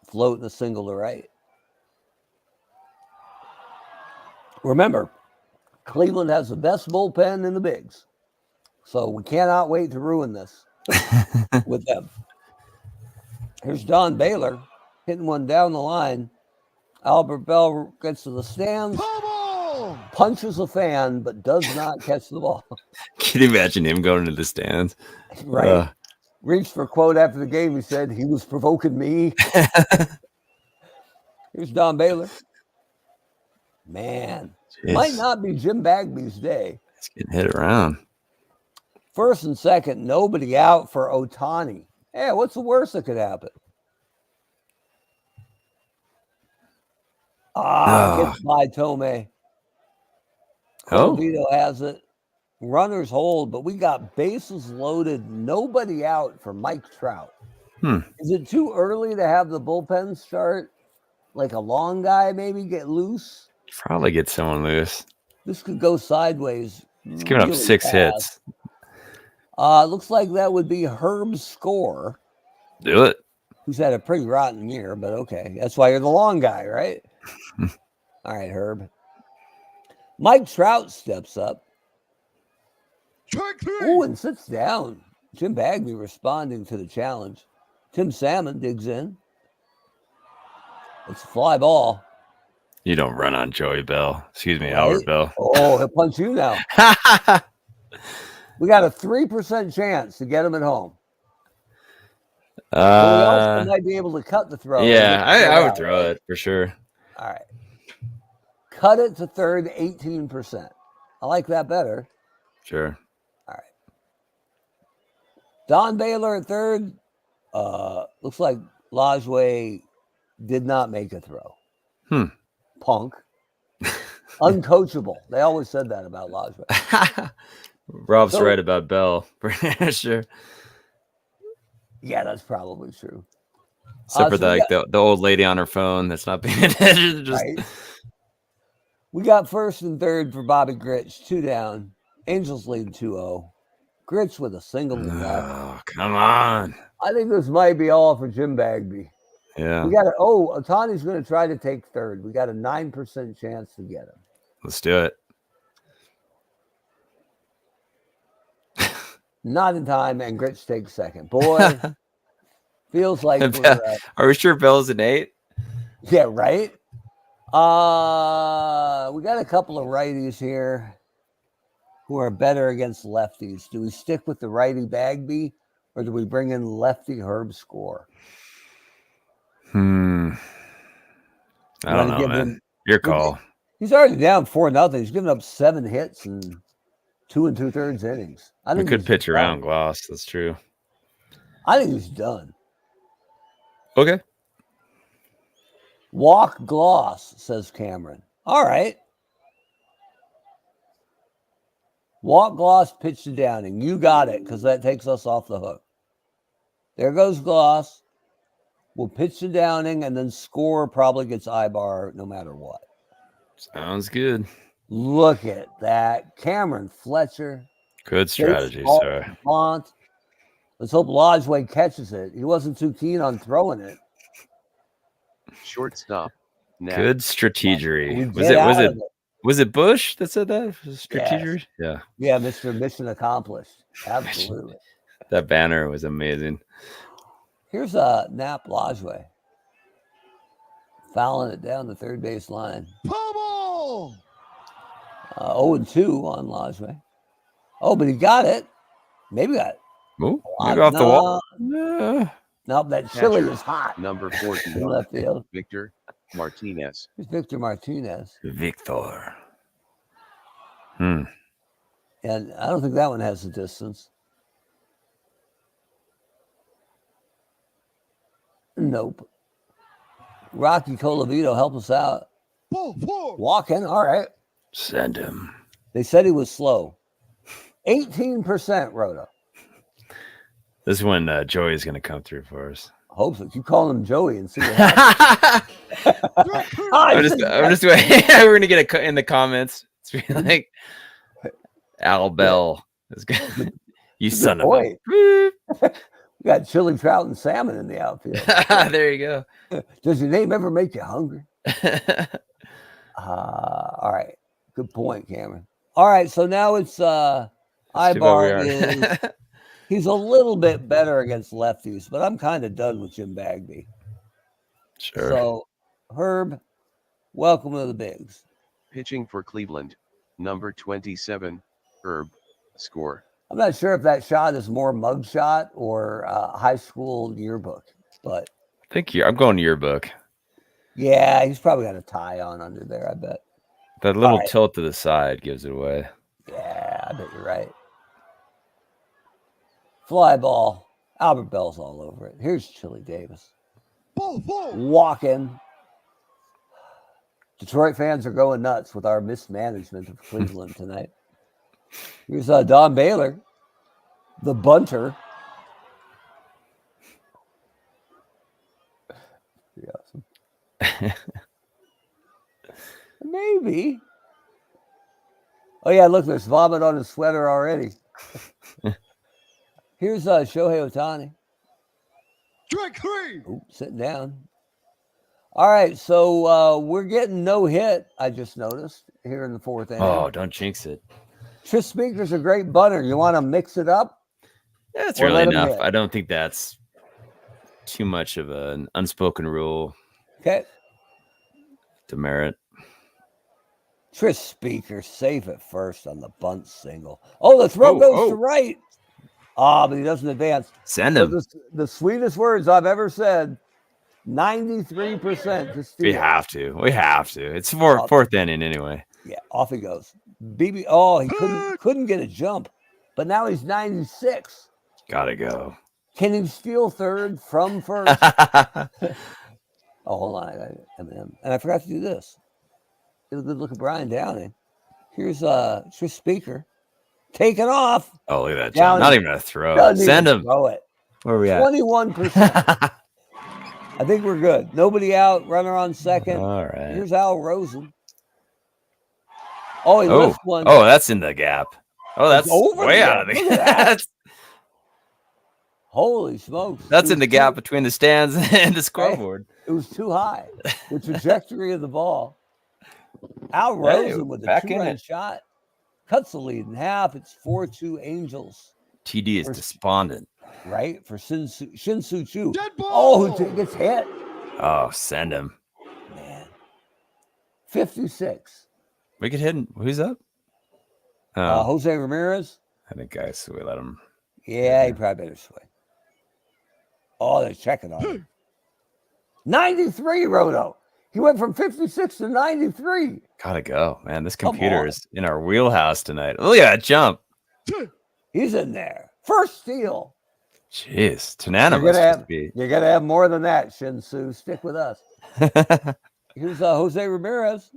Floating a single to right. Remember, Cleveland has the best bullpen in the bigs. So we cannot wait to ruin this with them. Here's Don Baylor hitting one down the line. Albert Bell gets to the stands, punches a fan, but does not catch the ball. Can you imagine him going to the stands? Right. Reached for a quote after the game. He said, he was provoking me. Here's Don Baylor. Man, might not be Jim Bagby's day. He's getting hit around. First and second, nobody out for Otani. Hey, what's the worst that could happen? Gets by Tomei. Vito has it. Runners hold, but we got bases loaded, nobody out for Mike Trout. Is it too early to have the bullpen start? Like a long guy maybe get loose? Probably get someone loose. This could go sideways. He's giving up 6 hits. Looks like that would be Herb's score. Do it. Who's had a pretty rotten year, but okay. That's why you're the long guy, right? All right, Herb. Mike Trout steps up. Oh, and sits down. Jim Bagby responding to the challenge. Tim Salmon digs in. It's a fly ball. You don't run on Joey Bell. Excuse me, Right? Albert Bell. Oh, he'll punch you now. We got a 3% chance to get him at home. We also might be able to cut the throw. Yeah, I would throw it for sure. All right. Cut it to third, 18%. I like that better. Sure. All right. Don Baylor at third. Looks like Lajway did not make a throw. Punk. Uncoachable. They always said that about Lajway. Rob's right about Bell. Sure. Yeah, that's probably true. Except for the old lady on her phone that's not paying attention. Right. We got first and third for Bobby Grich. 2 down. Angels lead 2-0. Grich with a single to left. Oh, come on. I think this might be all for Jim Bagby. Yeah. We got to. Otani's going to try to take third. We got a 9% chance to get him. Let's do it. Not in time, and Grich takes second. Boy, feels like we're, are we sure Bell's an 8? Yeah, right. We got a couple of righties here who are better against lefties. Do we stick with the righty Bagby, or do we bring in lefty Herb Score? I don't know, man. Your call. He's already down 4-0. He's given up 7 hits in 2 2/3 innings. I think we could pitch around Glass. That's true. I think he's done. Okay. Walk gloss, says Cameron. All right. Walk gloss, pitch to Downing. You got it, because that takes us off the hook. There goes gloss. We'll pitch to Downing and then score probably gets Ibar no matter what. Sounds good. Look at that. Cameron Fletcher. Good strategy, sir. Bont. Let's hope Lodgeway catches it. He wasn't too keen on throwing it. Shortstop. Nap. Good strategery. We Was it Bush that said that? Strategery? Yes. Yeah. Yeah, Mr. Mission Accomplished. Absolutely. That banner was amazing. Here's a Nap Lodgeway. Fouling it down the third base line. 0-2 on Lodgeway. Oh, but he got it. Maybe got it. Ooh, maybe off the wall. Nope, that chili is hot. Number 14. Left field. Victor Martinez. Here's Victor Martinez. Victor. And I don't think that one has the distance. Nope. Rocky Colavito, help us out. Walking, all right. Send him. They said he was slow. 18%, Rhoda. This is when Joey is going to come through for us. Hope so. Keep calling him Joey and see what happens. I'm just waiting. We're going to get in the comments. It's really like Al Bell. You son of a. We got chili, trout, and salmon in the outfield. There you go. Does your name ever make you hungry? All right. Good point, Cameron. All right. So now it's Ibar is. He's a little bit better against lefties, but I'm kind of done with Jim Bagby. Sure. So, Herb, welcome to the Bigs. Pitching for Cleveland. Number 27. Herb. Score. I'm not sure if that shot is more mug shot or high school yearbook, but I think I'm going yearbook. Yeah, he's probably got a tie on under there, I bet. That little tilt to the side gives it away. Yeah, I bet you're right. Fly ball. Albert Bell's all over it. Here's Chili Davis. Walking. Detroit fans are going nuts with our mismanagement of Cleveland tonight. Here's Don Baylor, the bunter. Pretty awesome. Maybe. Oh, yeah, look, there's vomit on his sweater already. Here's Shohei Ohtani. Strike 3. Ooh, sitting down. All right, so we're getting no hit, I just noticed, here in the fourth inning. Oh, don't jinx it. Tris Speaker's a great bunter. You want to mix it up? That's really enough. I don't think that's too much of an unspoken rule. Okay. To merit. Tris Speaker safe at first on the bunt single. Oh, the throw goes to right. But he doesn't advance. Send him. The sweetest words I've ever said. 93% to steal. We have to. It's fourth inning anyway. Yeah, off he goes. BB. Oh, he couldn't get a jump, but now he's 96. Gotta go. Can he steal third from first? Hold on, and I forgot to do this. Get a good look at Brian Downing. Here's Tris Speaker. Taking off. Oh, look at that jump. Not even a throw. Send him. Throw it. Where are we at? 21%. I think we're good. Nobody out. Runner on second. All right. Here's Al Rosen. Oh, he lifts one. Oh, that's in the gap. Oh, that's way out of the gap. Holy smokes. That's in the gap between the stands and the scoreboard. It was too high. The trajectory of the ball. Al Rosen with a two-run shot. Cuts the lead in half. It's 4-2 Angels. TD is despondent. Right? For Shin-Soo Choo. Oh, who gets hit. Oh, send him. Man. 56. We could hit him. Who's up? Jose Ramirez. I think we let him. Yeah, he probably better swing. Oh, they're checking on him. 93, Roto. He went from 56 to 93. Gotta go, man. This computer is in our wheelhouse tonight. Oh, yeah, jump. He's in there. First steal. Jeez, Tanana You're must gonna just have be. you're gonna have more than that, Shinsu. Stick with us. Here's Jose Ramirez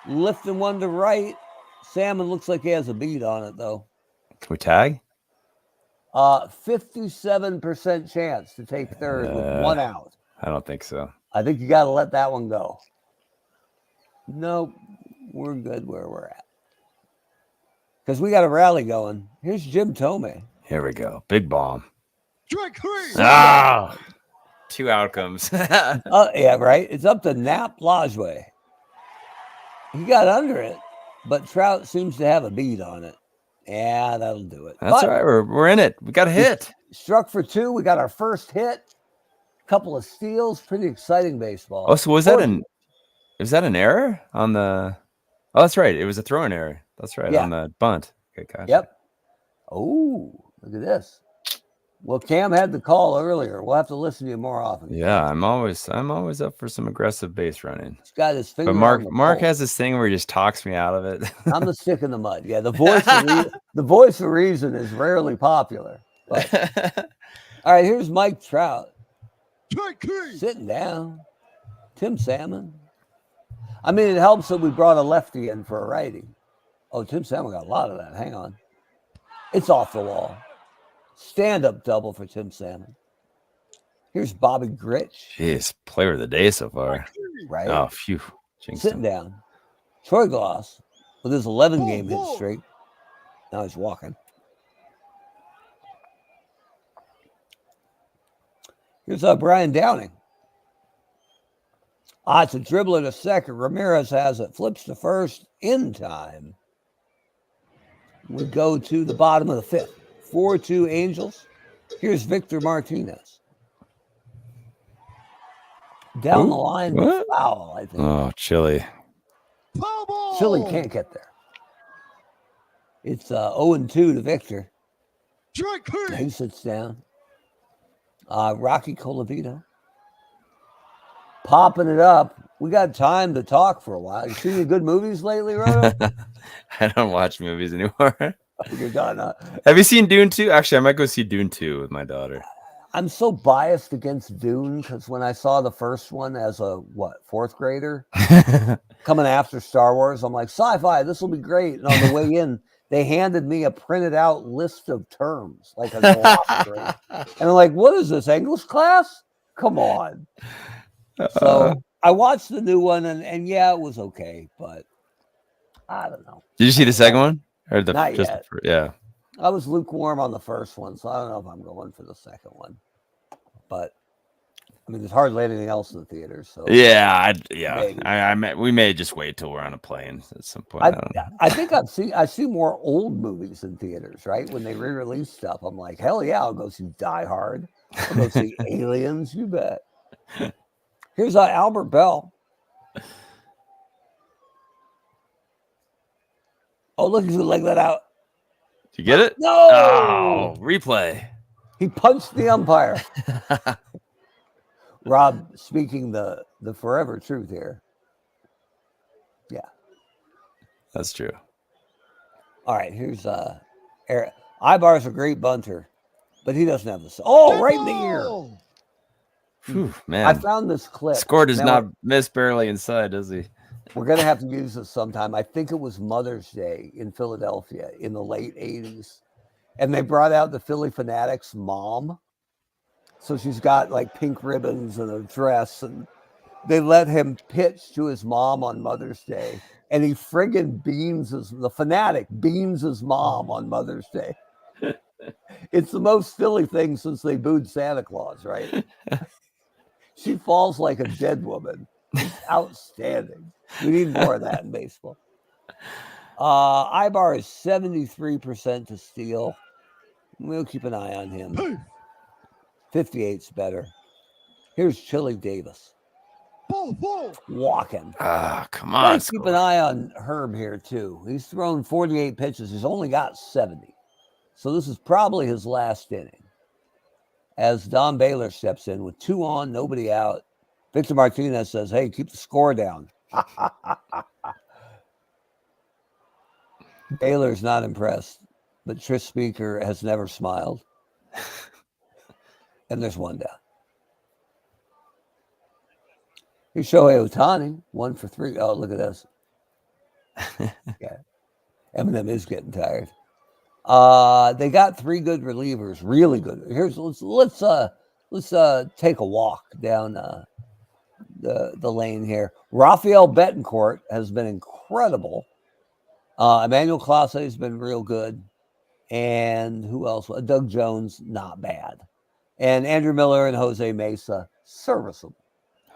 lifting one to right. Salmon looks like he has a bead on it though. Can we tag? 57% chance to take third with one out. I don't think so. I think you got to let that one go. Nope, we're good where we're at. Because we got a rally going. Here's Jim Tomei. Here we go. Big bomb. Strike 3. Ah, 2 outcomes. Yeah, right. It's up to Nap Lajwe. He got under it, but Trout seems to have a bead on it. Yeah, that'll do it. That's all right. We're in it. We got a hit. Struck for 2. We got our first hit. Couple of steals. Pretty exciting baseball. Oh, so was that an error on the? Oh, that's right. It was a throwing error. That's right, on the bunt. Okay, gotcha. Yep. Oh, look at this. Well, Cam had the call earlier. We'll have to listen to you more often. Yeah, I'm always up for some aggressive base running. He's got his finger. But Mark has this thing where he just talks me out of it. I'm the stick in the mud. Yeah, the voice of reason is rarely popular. But. All right, here's Mike Trout. Strike 3. Sitting down. Tim Salmon. I mean, it helps that we brought a lefty in for a righty. Oh, Tim Salmon got a lot of that. Hang on. It's off the wall. Stand-up double for Tim Salmon. Here's Bobby Grich. Jeez, player of the day so far. Right? Oh, phew. Sitting down. Troy Glass with his 11-game hit streak. Now he's walking. Here's Brian Downing. It's a dribbler to second. Ramirez has it. Flips to first in time. We go to the bottom of the 5th. 4-2 Angels. Here's Victor Martinez. Down the line, foul, I think. Oh, Chile. Chile can't get there. It's 0-2 to Victor. He sits down. Rocky Colavito. Popping it up. We got time to talk for a while. You seen any good movies lately, Roto? I don't watch movies anymore. You're done. Have you seen Dune 2? Actually, I might go see Dune 2 with my daughter. I'm so biased against Dune because when I saw the first one as a, 4th grader, coming after Star Wars, I'm like, sci-fi, this will be great. And on the way in, they handed me a printed out list of terms, like a glossary. And I'm like, what is this, English class? Come on. So I watched the new one, and yeah, it was okay, but I don't know. Did you see the second one? Or Not yet. Yeah. I was lukewarm on the first one, so I don't know if I'm going for the second one. But I mean, there's hardly anything else in the theaters. So yeah. We may just wait till we're on a plane at some point. I don't know. I think I see more old movies in theaters, right? When they re-release stuff, I'm like, hell yeah, I'll go see Die Hard. I'll go see Aliens. You bet. Here's Albert Bell. Oh, look, he's gonna leg that out. Did you get it? No. Oh, replay. He punched the umpire. Rob speaking the forever truth here. Yeah. That's true. All right, here's Eric. Ibar's a great bunter, but he doesn't have the right in the ear. Whew, man. I found this clip. Score does not miss barely inside, does he? We're gonna have to use this sometime. I think it was Mother's Day in Philadelphia in the late 80s. And they brought out the Philly Fanatics mom. So she's got like pink ribbons and a dress, and they let him pitch to his mom on Mother's Day. And he friggin' the Fanatic beams his mom on Mother's Day. It's the most Philly thing since they booed Santa Claus, right? She falls like a dead woman. It's outstanding. We need more of that in baseball. Ibar is 73% to steal. We'll keep an eye on him. 58's better. Here's Chili Davis. Walking. Come on. Let's keep an eye on Herb here, too. He's thrown 48 pitches. He's only got 70. So this is probably his last inning. As Don Baylor steps in with 2 on, nobody out. Victor Martinez says, hey, keep the score down. Baylor's not impressed, but Tris Speaker has never smiled. And there's one down. Here's Shohei Ohtani, 1 for 3. Oh, look at this. Yeah. Eminem is getting tired. They got 3 good relievers, really good. Let's take a walk down the lane here. Rafael Betancourt has been incredible. Emmanuel Clase has been real good. And who else? Doug Jones, not bad. And Andrew Miller and Jose Mesa, serviceable.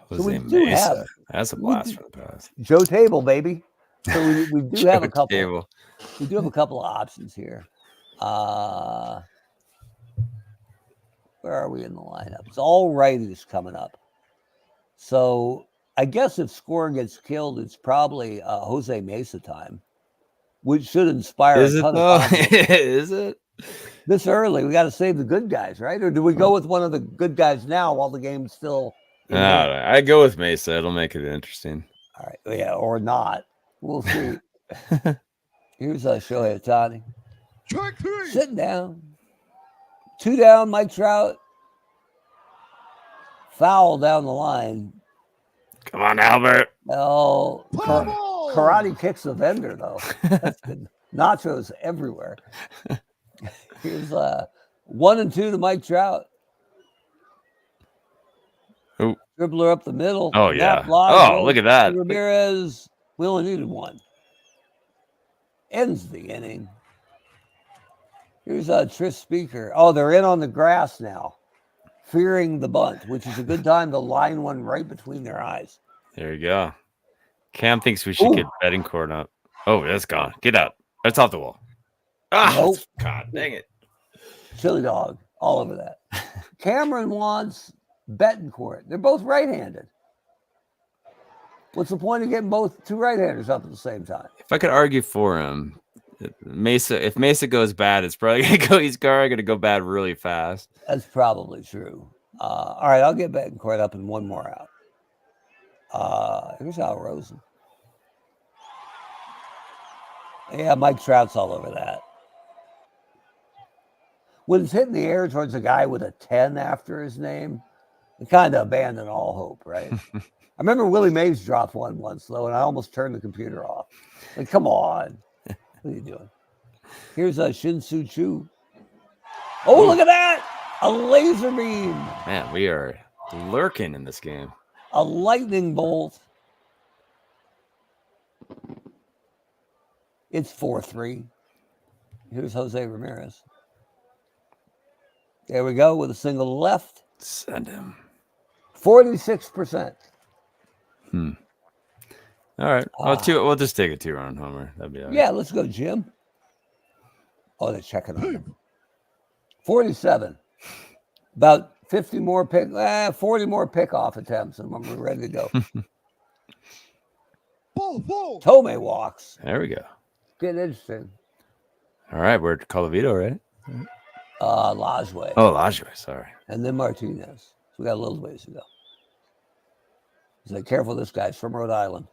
Jose Mesa. That's a blast from the past. Joe Table, baby. So we do have a couple. Table. We do have a couple of options here. Where are we in the lineup? It's all righties coming up. So I guess if scoring gets killed, it's probably Jose Mesa time, which should inspire Is a it ton though? of confidence. Is it? This early, we got to save the good guys, right? Or do we go with one of the good guys now while the game's still in hand? I go with Mesa. It'll make it interesting. All right. Yeah, or not. We'll see. Here's Shohei Ohtani. Strike 3. Sitting down. 2 down, Mike Trout. Foul down the line. Come on, Albert. Oh, Bubble! karate kicks the vendor, though. That's good. Nachos everywhere. Here's 1 and 2 to Mike Trout. Ooh. Dribbler up the middle. Oh, yeah. Block, Oh, look at that. Ramirez. We only needed 1. Ends the inning. Here's Tris Speaker. Oh, they're in on the grass now, fearing the bunt, which is a good time to line one right between their eyes. There you go. Cam thinks we should get betting court up. Oh, that's gone. Get out. That's off the wall. Ah, Nope. God dang it. Chili dog all over that. Cameron wants Betancourt. They're both right-handed. What's the point of getting both 2 right-handers up at the same time? If I could argue for him, Mesa. If Mesa goes bad, it's probably gonna go. He's probably gonna go bad really fast. That's probably true. All right, I'll get Betancourt up and 1 more out. Here's Al Rosen. Yeah, Mike Trout's all over that. When it's hitting the air towards a guy with a 10 after his name, it kind of abandoned all hope, right? I remember Willie Mays dropped one once, though, and I almost turned the computer off. Like, come on. What are you doing? Here's Shin-Soo Choo. Oh, look at that. A laser beam. Man, we are lurking in this game. A lightning bolt. It's 4-3. Here's Jose Ramirez. There we go with a single left. Send him. 46%. All right. We'll just take a 2-run homer. That'd be all right. Yeah, let's go, Jim. Oh, they're checking on him. 47. About 50 more 40 more pickoff attempts, and when we're ready to go. Ball. Tomei walks. There we go. Getting interesting. All right, we're at Colavito, right? Lajway. Oh, Lajway, sorry. And then Martinez. So we got a little ways to go. He's like, careful, this guy's from Rhode Island.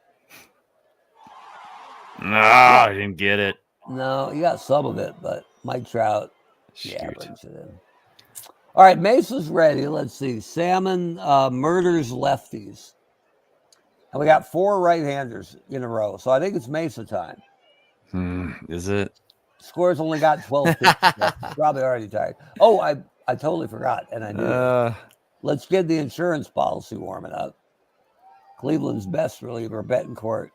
No, I didn't get it. No, you got some of it, but Mike Trout, yeah, Shoot. brings it in. All right, Mesa's ready. Let's see. Salmon murders lefties. And we got 4 right-handers in a row. So I think it's Mesa time. Is it? Score's only got 12 pitches. Probably already tired. Oh, I totally forgot, and I knew. Let's get the insurance policy warming up. Cleveland's best reliever, Betancourt.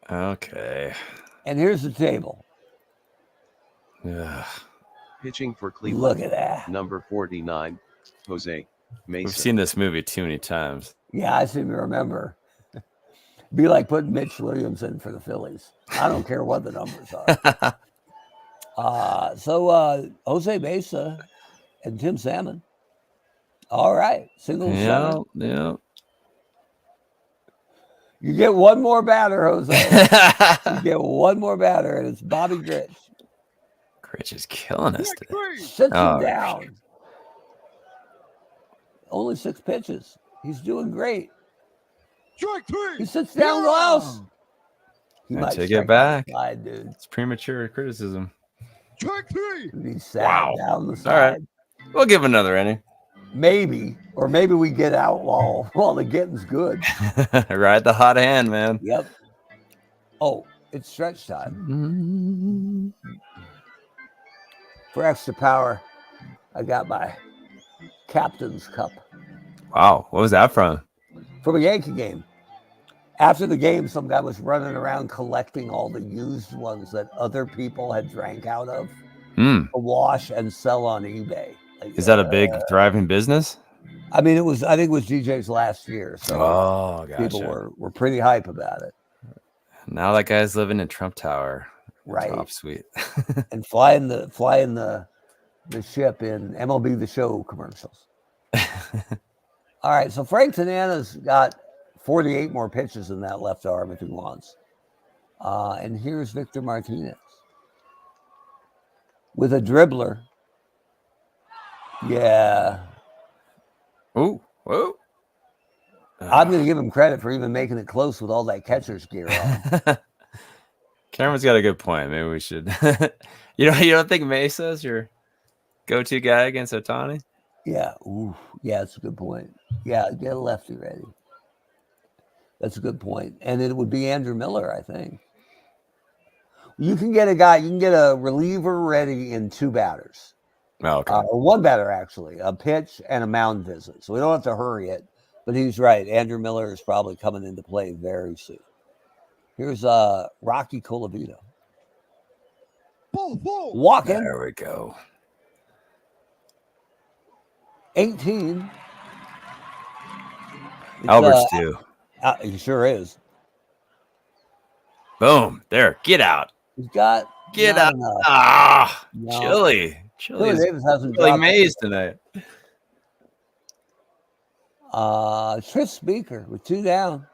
Okay. And here's the table. Ugh. Pitching for Cleveland. Look at that. Number 49, Jose Mesa. We've seen this movie too many times. Yeah, I seem to remember. Be like putting Mitch Williams in for the Phillies. I don't care what the numbers are. So Jose Mesa and Tim Salmon. All right. Single center. Yeah. You get 1 more batter, Jose. You get 1 more batter, and it's Bobby Gritch. Gritch is killing us today. Sits him down. Only 6 pitches. He's doing great. Strike 3. He sits down Klaus. He might take strike it back. out the side, dude. It's premature criticism. Strike 3. He sat down the side. All right. We'll give another inning. Maybe, or maybe we get out while the getting's good. Ride the hot hand, man. Yep. Oh, it's stretch time. For extra power, I got my Captain's Cup Wow, what was that from? from a Yankee game. After the game, some guy was running around collecting all the used ones that other people had drank out of to wash and sell on eBay. Like, Is that a big thriving business? I mean, I think it was DJ's last year, so gotcha. people were pretty hype about it. Now that guy's living in Trump Tower. Right. Top suite. And flying the ship in MLB The Show commercials. All right, so Frank Tanana's got 48 more pitches in that left arm if he wants. And here's Victor Martinez with a dribbler. Yeah. Ooh, whoa. I'm going to give him credit for even making it close with all that catcher's gear on. Cameron's got a good point. Maybe we should. You don't think Mesa's your go-to guy against Ohtani? Yeah. Ooh, yeah, that's a good point. Yeah, get a lefty ready. That's a good point. And it would be Andrew Miller, I think. You can get a reliever ready in 2 batters. Oh, okay. Or 1 batter, actually, a pitch and a mound visit. So we don't have to hurry it. But he's right. Andrew Miller is probably coming into play very soon. Here's Rocky Colavito. Walking. There we go. 18. Albert's too. He sure is. Boom. There. Get out. He's got Get not out. enough. Ah, No. Chili. Chili Chili's Davis hasn't really dropped amazed tonight. Tris Speaker with 2 down.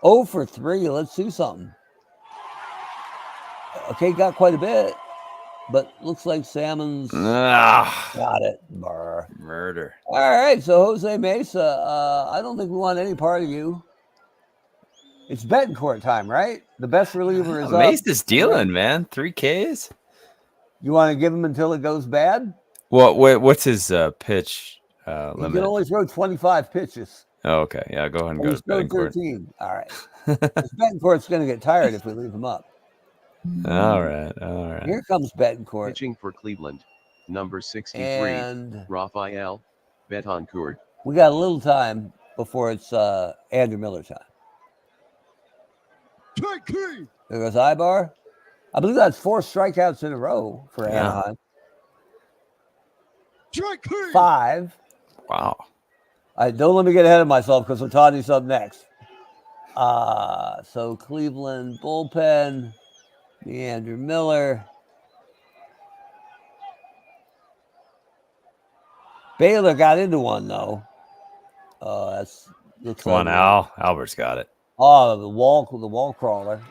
0 for 3. Let's do something. Okay, got quite a bit, but looks like Salmon's got it. Brr. Murder. All right, so Jose Mesa, I don't think we want any part of you. It's Betancourt time, right? The best reliever is up. Mesa's dealing, man. 3 Ks. You want to give him until it goes bad? What's his pitch He limit? can only throw 25 pitches. Oh, okay. Yeah, go ahead and go He's to thrown Betancourt. 13. All right. Betancourt's going to get tired if we leave him up. All right. Here comes Betancourt. Pitching for Cleveland, number 63, And Rafael Betancourt. we got a little time before it's Andrew Miller time. There goes Ibar. I believe that's 4 strikeouts in a row for Anaheim. 5. Wow. Don't let me get ahead of myself because Ohtani's up next. So Cleveland bullpen, Andrew Miller. Baylor got into one though. Come on, Al. Albert's got it. Oh, the wall crawler.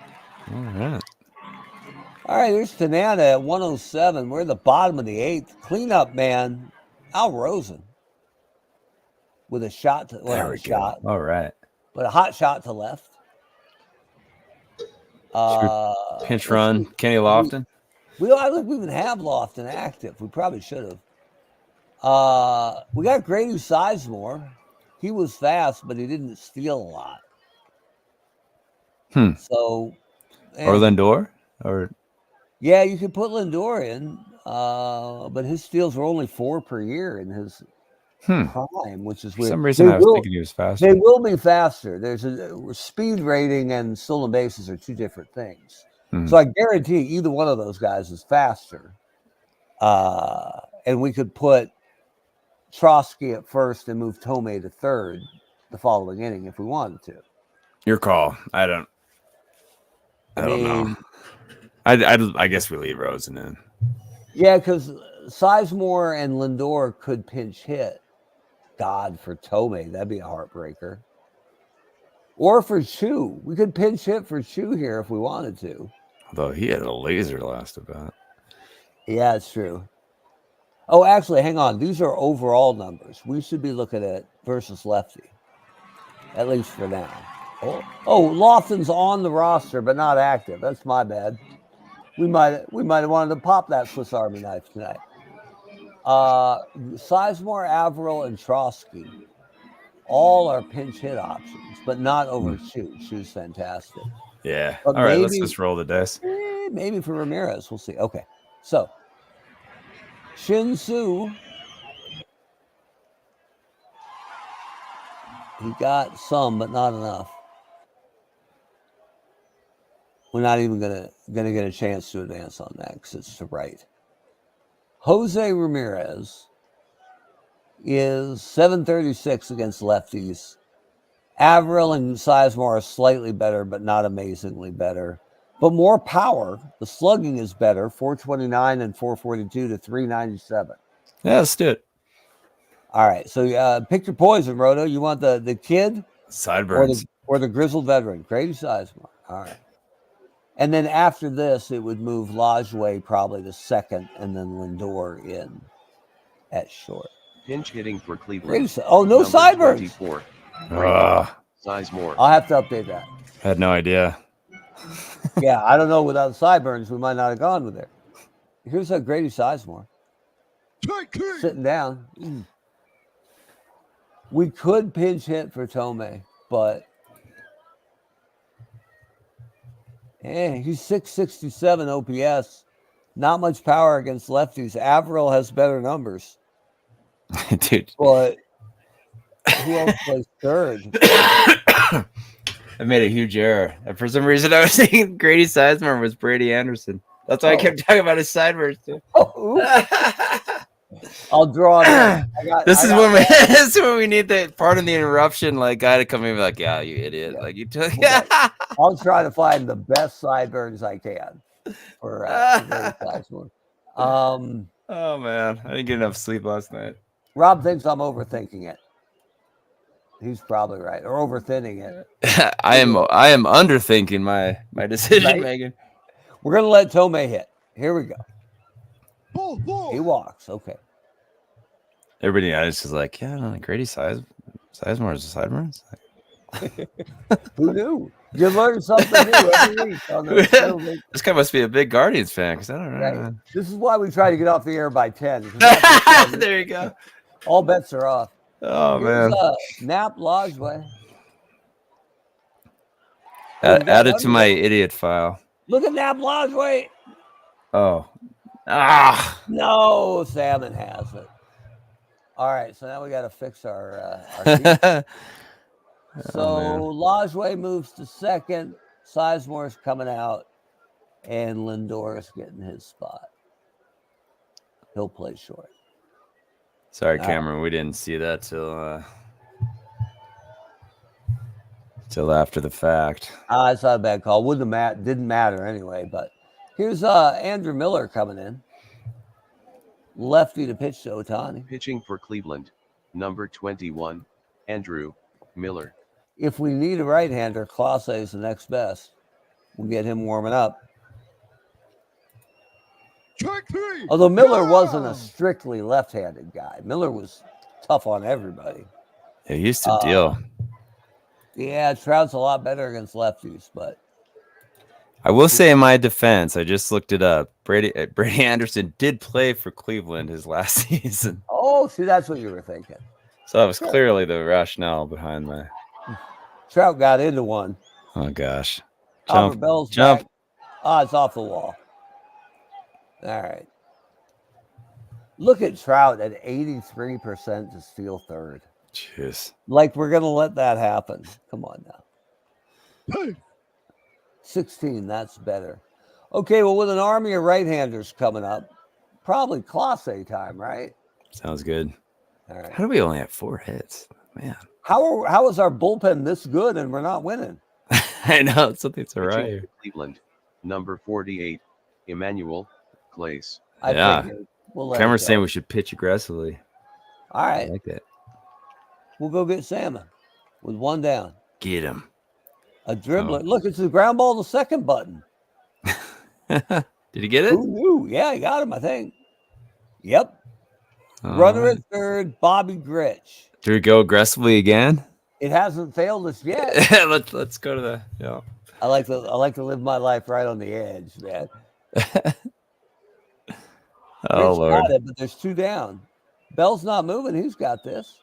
All right. All right, here's Tanana at 107. We're at the bottom of the 8th. Cleanup man, Al Rosen. With a shot to There we go. All right. But a hot shot to left. Pinch run, Kenny Lofton. I don't think we even have Lofton active. We probably should have. We got Grady Sizemore. He was fast, but he didn't steal a lot. So, Or Lindor? Or yeah, you could put Lindor in, but his steals were only 4 per year in his prime, which is for weird. some reason I was thinking he was faster. They will be faster. There's a speed rating and stolen bases are 2 different things. So I guarantee either one of those guys is faster. And we could put Trotsky at first and move Tomei to third the following inning if we wanted to. Your call. I don't know. I guess we leave Rosen in. Yeah, because Sizemore and Lindor could pinch hit. God, for Tomei, that'd be a heartbreaker. Or for Chu. We could pinch hit for Chu here if we wanted to. Although he had a laser last about. Yeah, it's true. Oh, actually, hang on. These are overall numbers. We should be looking at versus lefty, at least for now. Oh, Lofton's on the roster but not active. That's my bad. We might have wanted to pop that Swiss Army knife tonight. Sizemore, Averill, and Trotsky all are pinch hit options, but not over Shu. Shu's fantastic. Yeah. But All right, let's maybe- just roll the dice. Maybe for Ramirez. We'll see. Okay. So, Shin Su. He got some, but not enough. We're not even gonna get a chance to advance on that because it's to right. Jose Ramirez is 736 against lefties. Averill and Sizemore are slightly better, but not amazingly better. But more power. The slugging is better, 429 and 442 to 397. Yeah, let's do it. All right. So pick your poison, Roto. You want the kid Sideburns. or the grizzled veteran? Grady Sizemore. All right. And then after this, it would move Lajoie probably to second, and then Lindor in at short. Pinch hitting for Cleveland. Oh, no Number sideburns. 24. Sizemore. I'll have to update that. Had no idea. Yeah, I don't know. Without sideburns, we might not have gone with it. Here's a Grady Sizemore Strike three. sitting down. We could pinch hit for Tomei, but he's 667 OPS. Not much power against lefties. Averill has better numbers, Dude. but who else plays third? I made a huge error. And for some reason, I was thinking Grady Sizemore was Brady Anderson. That's why I kept talking about his sideburns, too. Oh, I'll draw it. This is when we need the pardon the interruption, like guy to come in and be like, yeah, you idiot. Yeah. Like you took I'll try to find the best sideburns I can for Sizemore. Oh man, I didn't get enough sleep last night. Rob thinks I'm overthinking it. He's probably right, or overthinning it. I am underthinking my decision making. We're gonna let Tomei hit. Here we go. Ball four. He walks. Okay. Everybody else is like, yeah, no, Grady Sizemore is a sideburns. Who knew? You learn something new every week. On the This guy must be a big Guardians fan because I don't know. right. This is why we try to get off the air by 10. There you go. All bets are off. Oh man. Nap Lajoie. Add it to my idiot file. Look at Nap Lajoie. Oh. No, Salmon has it. All right, so now we got to fix our sheet. So Lajoie moves to second. Sizemore's coming out, and Lindor's getting his spot. He'll play short. Sorry, Cameron, we didn't see that till after the fact. It's not a bad call. Didn't matter anyway. But here's Andrew Miller coming in. Lefty to pitch to Ohtani. Pitching for Cleveland. Number 21. Andrew Miller. If we need a right-hander, Clase is the next best. We'll get him warming up. Strike three. Although Miller wasn't a strictly left-handed guy. Miller was tough on everybody. Yeah, he used to deal. Yeah, Trout's a lot better against lefties, but I will say in my defense, I just looked it up. Brady Anderson did play for Cleveland his last season. oh, see, that's what you were thinking. So that was clearly the rationale behind my. Trout got into one. Oh gosh. Albert Bell's jump. back. It's off the wall. All right. Look at Trout at 83% to steal third. Jeez. Like we're gonna let that happen. Come on now. Hey. 16, that's better. Okay, well, with an army of right-handers coming up, probably Clase time, right? Sounds good. All right. How do we only have 4 hits? Man. How is our bullpen this good and we're not winning? I know something's all Pitching right. for Cleveland. Number 48. Emmanuel Clace. Yeah. We'll let Cameron's it go. saying we should pitch aggressively. All I right, like that. we'll go get Salmon with one down. Get him. A dribbler. Look, it's the ground ball to second button. Did he get it? Who knew? Yeah, he got him, I think. Yep. Oh. Runner at third, Bobby Grich. Do we go aggressively again? It hasn't failed us yet. let's go to the I like to live my life right on the edge, man. Oh, Pitch Lord. got it, but there's 2 down. Bell's not moving. He's got this.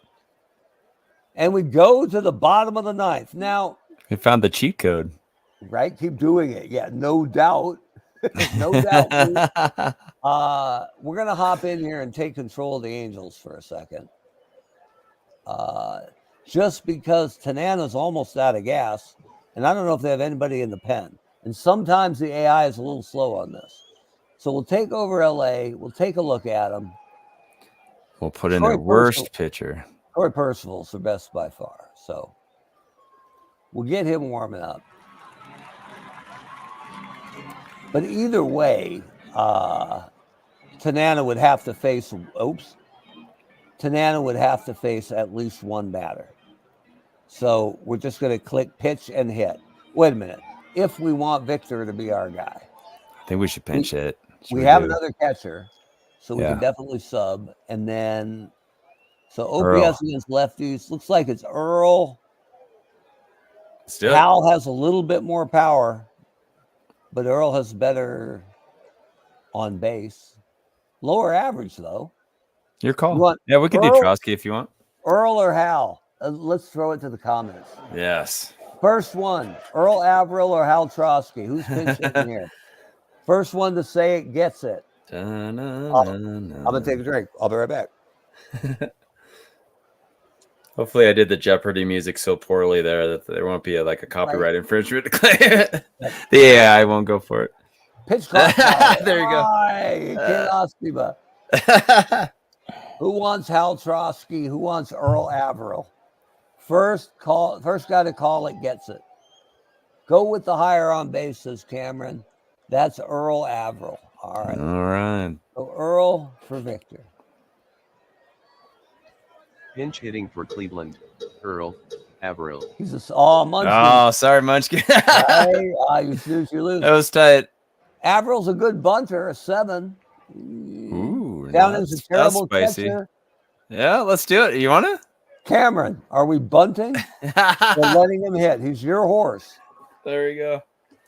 And we go to the bottom of the 9th. Now, We found the cheat code. right? Keep doing it. Yeah, no doubt. No doubt. We're going to hop in here and take control of the Angels for a second. Just because Tanana's almost out of gas, and I don't know if they have anybody in the pen. And sometimes the AI is a little slow on this. So we'll take over LA. We'll take a look at them. We'll put in their worst pitcher. Corey Percival's the best by far. So we'll get him warming up. But either way, Tanana would have to face, Tanana would have to face at least one batter. So we're just going to click pitch and hit. Wait a minute. If we want Victor to be our guy. I think we should pinch hit. We have another catcher, so we can definitely sub. And then, so OPS against lefties. Looks like it's Earl. Hal has a little bit more power, but Earl has better on base. Lower average, though. Your call. Yeah, we can do Trotsky if you want. Earl or Hal? Let's throw it to the comments. Yes. First one, Earl Averill or Hal Trotsky? Who's pinching here? First one to say it gets it. I'm going to take a drink. I'll be right back. Hopefully I did the Jeopardy music so poorly there that there won't be a copyright infringement to claim it. The AI won't go for it. Pitch clock. There you go. Who wants Hal Trotsky? Who wants Earl Averill? First guy to call it gets it. Go with the higher on base, says Cameron. That's Earl Averill. All right. All right. So Earl for Victor. Pinch hitting for Cleveland, Earl Averill. He's Munchkin. Oh, sorry, Munchkin. You snooze, you lose. That was tight. Averill's a good bunter, a 7. Ooh, Down is a terrible spicy. catcher. Yeah, let's do it. You want to? Cameron, are we bunting? We're letting him hit. He's your horse. There you go.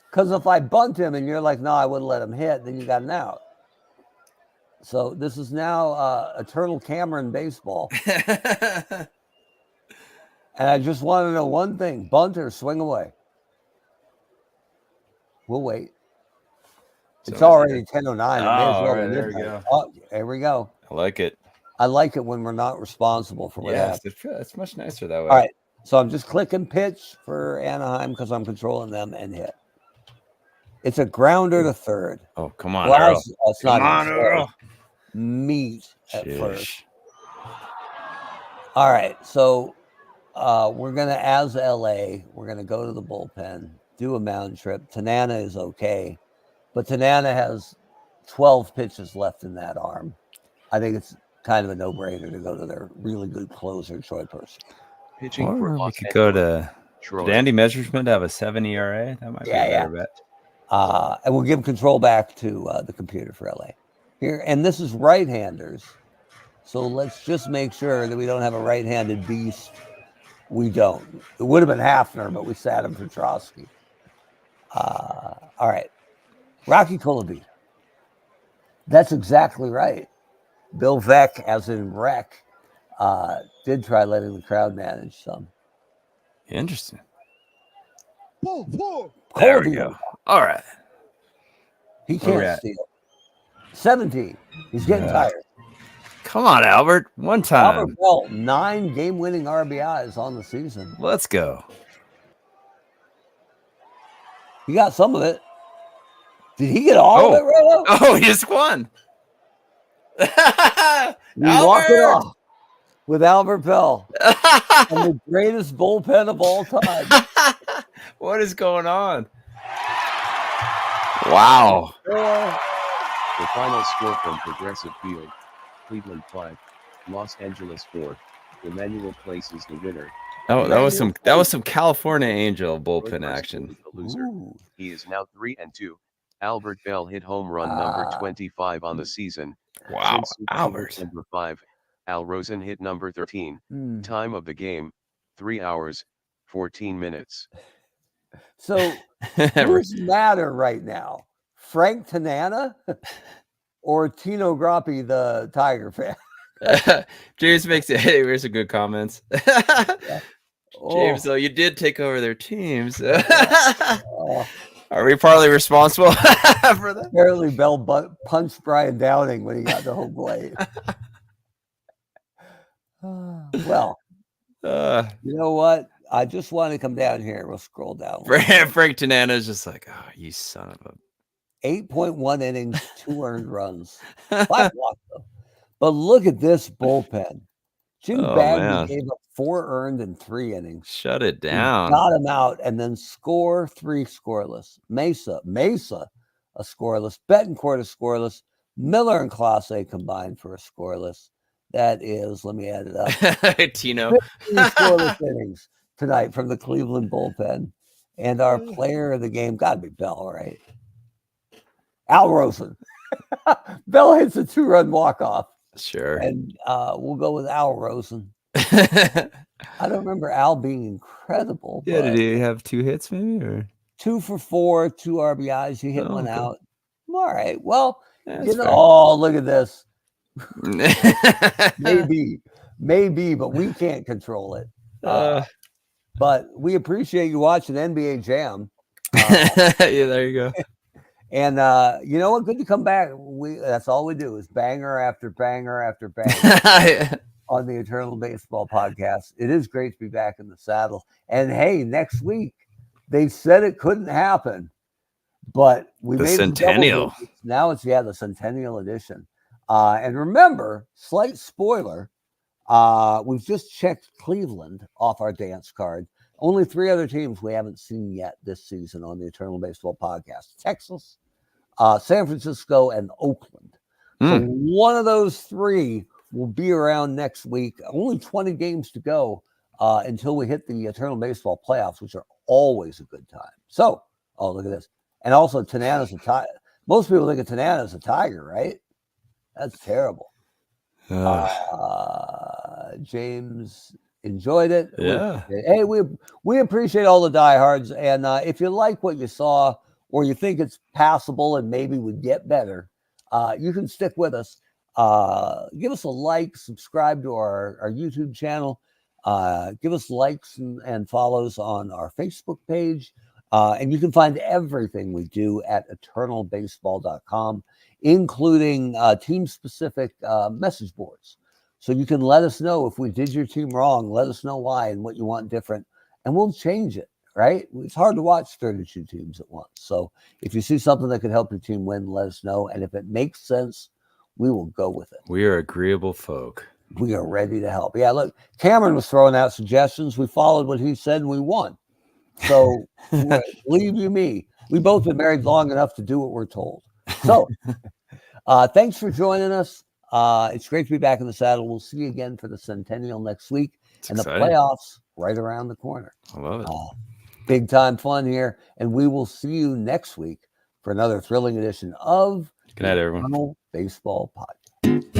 Because if I bunt him and you're like, no, I wouldn't let him hit, then you got an out. So this is now Eternal Cameron baseball. And I just want to know one thing. Bunt or swing away? We'll wait. It's already 10:09. There we go. Oh, there we go. I like it. I like it when we're not responsible for what happens. It's much nicer that way. All right. So I'm just clicking pitch for Anaheim because I'm controlling them and hit. It's a grounder to third. Oh, come on, Earl. That's not come on, Earl. Meat at first. All right. So we're going to, as LA, we're going to go to the bullpen, do a mound trip. Tanana is okay. But Tanana has 12 pitches left in that arm. I think it's kind of a no-brainer to go to their really good closer, Troy Person. Pitching Or for we Los could Angeles, go to Troy. Dandy Messerschmidt have a 7 ERA. That might be a better bet. And we'll give control back to the computer for LA. Here, and this is right-handers. So let's just make sure that we don't have a right-handed beast. We don't. It would have been Hafner, but we sat him for Trotsky. All right. Rocky Kulaby. That's exactly right. Bill Veck, as in Wreck, did try letting the crowd manage some. Interesting. Ball 4. There we go. All right. He can't steal. 17. He's getting tired. Come on, Albert. One time. Albert Bell, 9 game-winning RBIs on the season. Let's go. He got some of it. Did he get all of it, Rolo? Oh, he just won. You walk it off with Albert Bell and the greatest bullpen of all time. What is going on? Wow. The final score from Progressive Field, Cleveland 5, Los Angeles 4. Emmanuel Place is the winner. Oh, that was some California Angel bullpen action. The loser. He is now 3-2. Albert Bell hit home run number 25 on the season. Wow, Since Albert. Number 5. Al Rosen hit number 13. Time of the game, 3 hours, 14 minutes. So who's matter right now? Frank Tanana or Tino Groppi, the Tiger fan. James makes it. Hey, here's some good comments. James, Oh, though, you did take over their teams. oh. Are we partly responsible for that? Apparently, Bell punched Brian Downing when he got to home plate. Well, you know what? I just want to come down here. We'll scroll down. Frank Tanana is just like, oh, you son of a 8.1 innings, 2 earned runs, 5 walks though. But look at this bullpen. Jim Bagby man. gave up 4 earned in 3 innings. Shut it He down. got him out and then score 3 scoreless. Mesa, a scoreless. Betancourt, a scoreless. Miller and Clase combined for a scoreless. That is, let me add it up. Tino. 15 scoreless innings tonight from the Cleveland bullpen. And our player of the game, got to be Bell, right? Al Rosen. Bell hits a 2-run walk-off. Sure. And we'll go with Al Rosen. I don't remember Al being incredible. Yeah, did he have 2 hits maybe? Or 2 for 4, 2 RBIs. He hit one okay. out. All right. Well, That's fair. oh, look at this. Maybe, but we can't control it. But we appreciate you watching NBA Jam. Yeah, there you go. And you know what? Good to come back. That's all we do is banger after banger after banger on the Eternal Baseball Podcast. It is great to be back in the saddle. And hey, next week they said it couldn't happen, but we The made Centennial. Now it's the Centennial Edition. And remember, slight spoiler. We've just checked Cleveland off our dance card. Only 3 other teams we haven't seen yet this season on the Eternal Baseball Podcast: Texas, San Francisco, and Oakland. So one of those 3 will be around next week. Only 20 games to go until we hit the Eternal Baseball playoffs, which are always a good time. So, oh, look at this. And also, Tanana's a Tiger. Most people think of Tanana as a Tiger, right? That's terrible. James enjoyed it. Yeah. Hey, we appreciate all the diehards. And if you like what you saw or you think it's passable and maybe would get better, you can stick with us. Give us a like, subscribe to our YouTube channel. Give us likes and follows on our Facebook page. And you can find everything we do at eternalbaseball.com, including team-specific message boards. So you can let us know if we did your team wrong. Let us know why and what you want different, and we'll change it, right? It's hard to watch 32 teams at once. So if you see something that could help your team win, let us know. And if it makes sense, we will go with it. We are agreeable folk. We are ready to help. Yeah, look, Cameron was throwing out suggestions. We followed what he said, and we won. So believe you me, we've both been married long enough to do what we're told. So thanks for joining us. It's great to be back in the saddle. We'll see you again for the Centennial next week. It's and exciting. The playoffs right around the corner. I love it. Big time fun here. And we will see you next week for another thrilling edition of Good night, everyone. Eternal Baseball Podcast.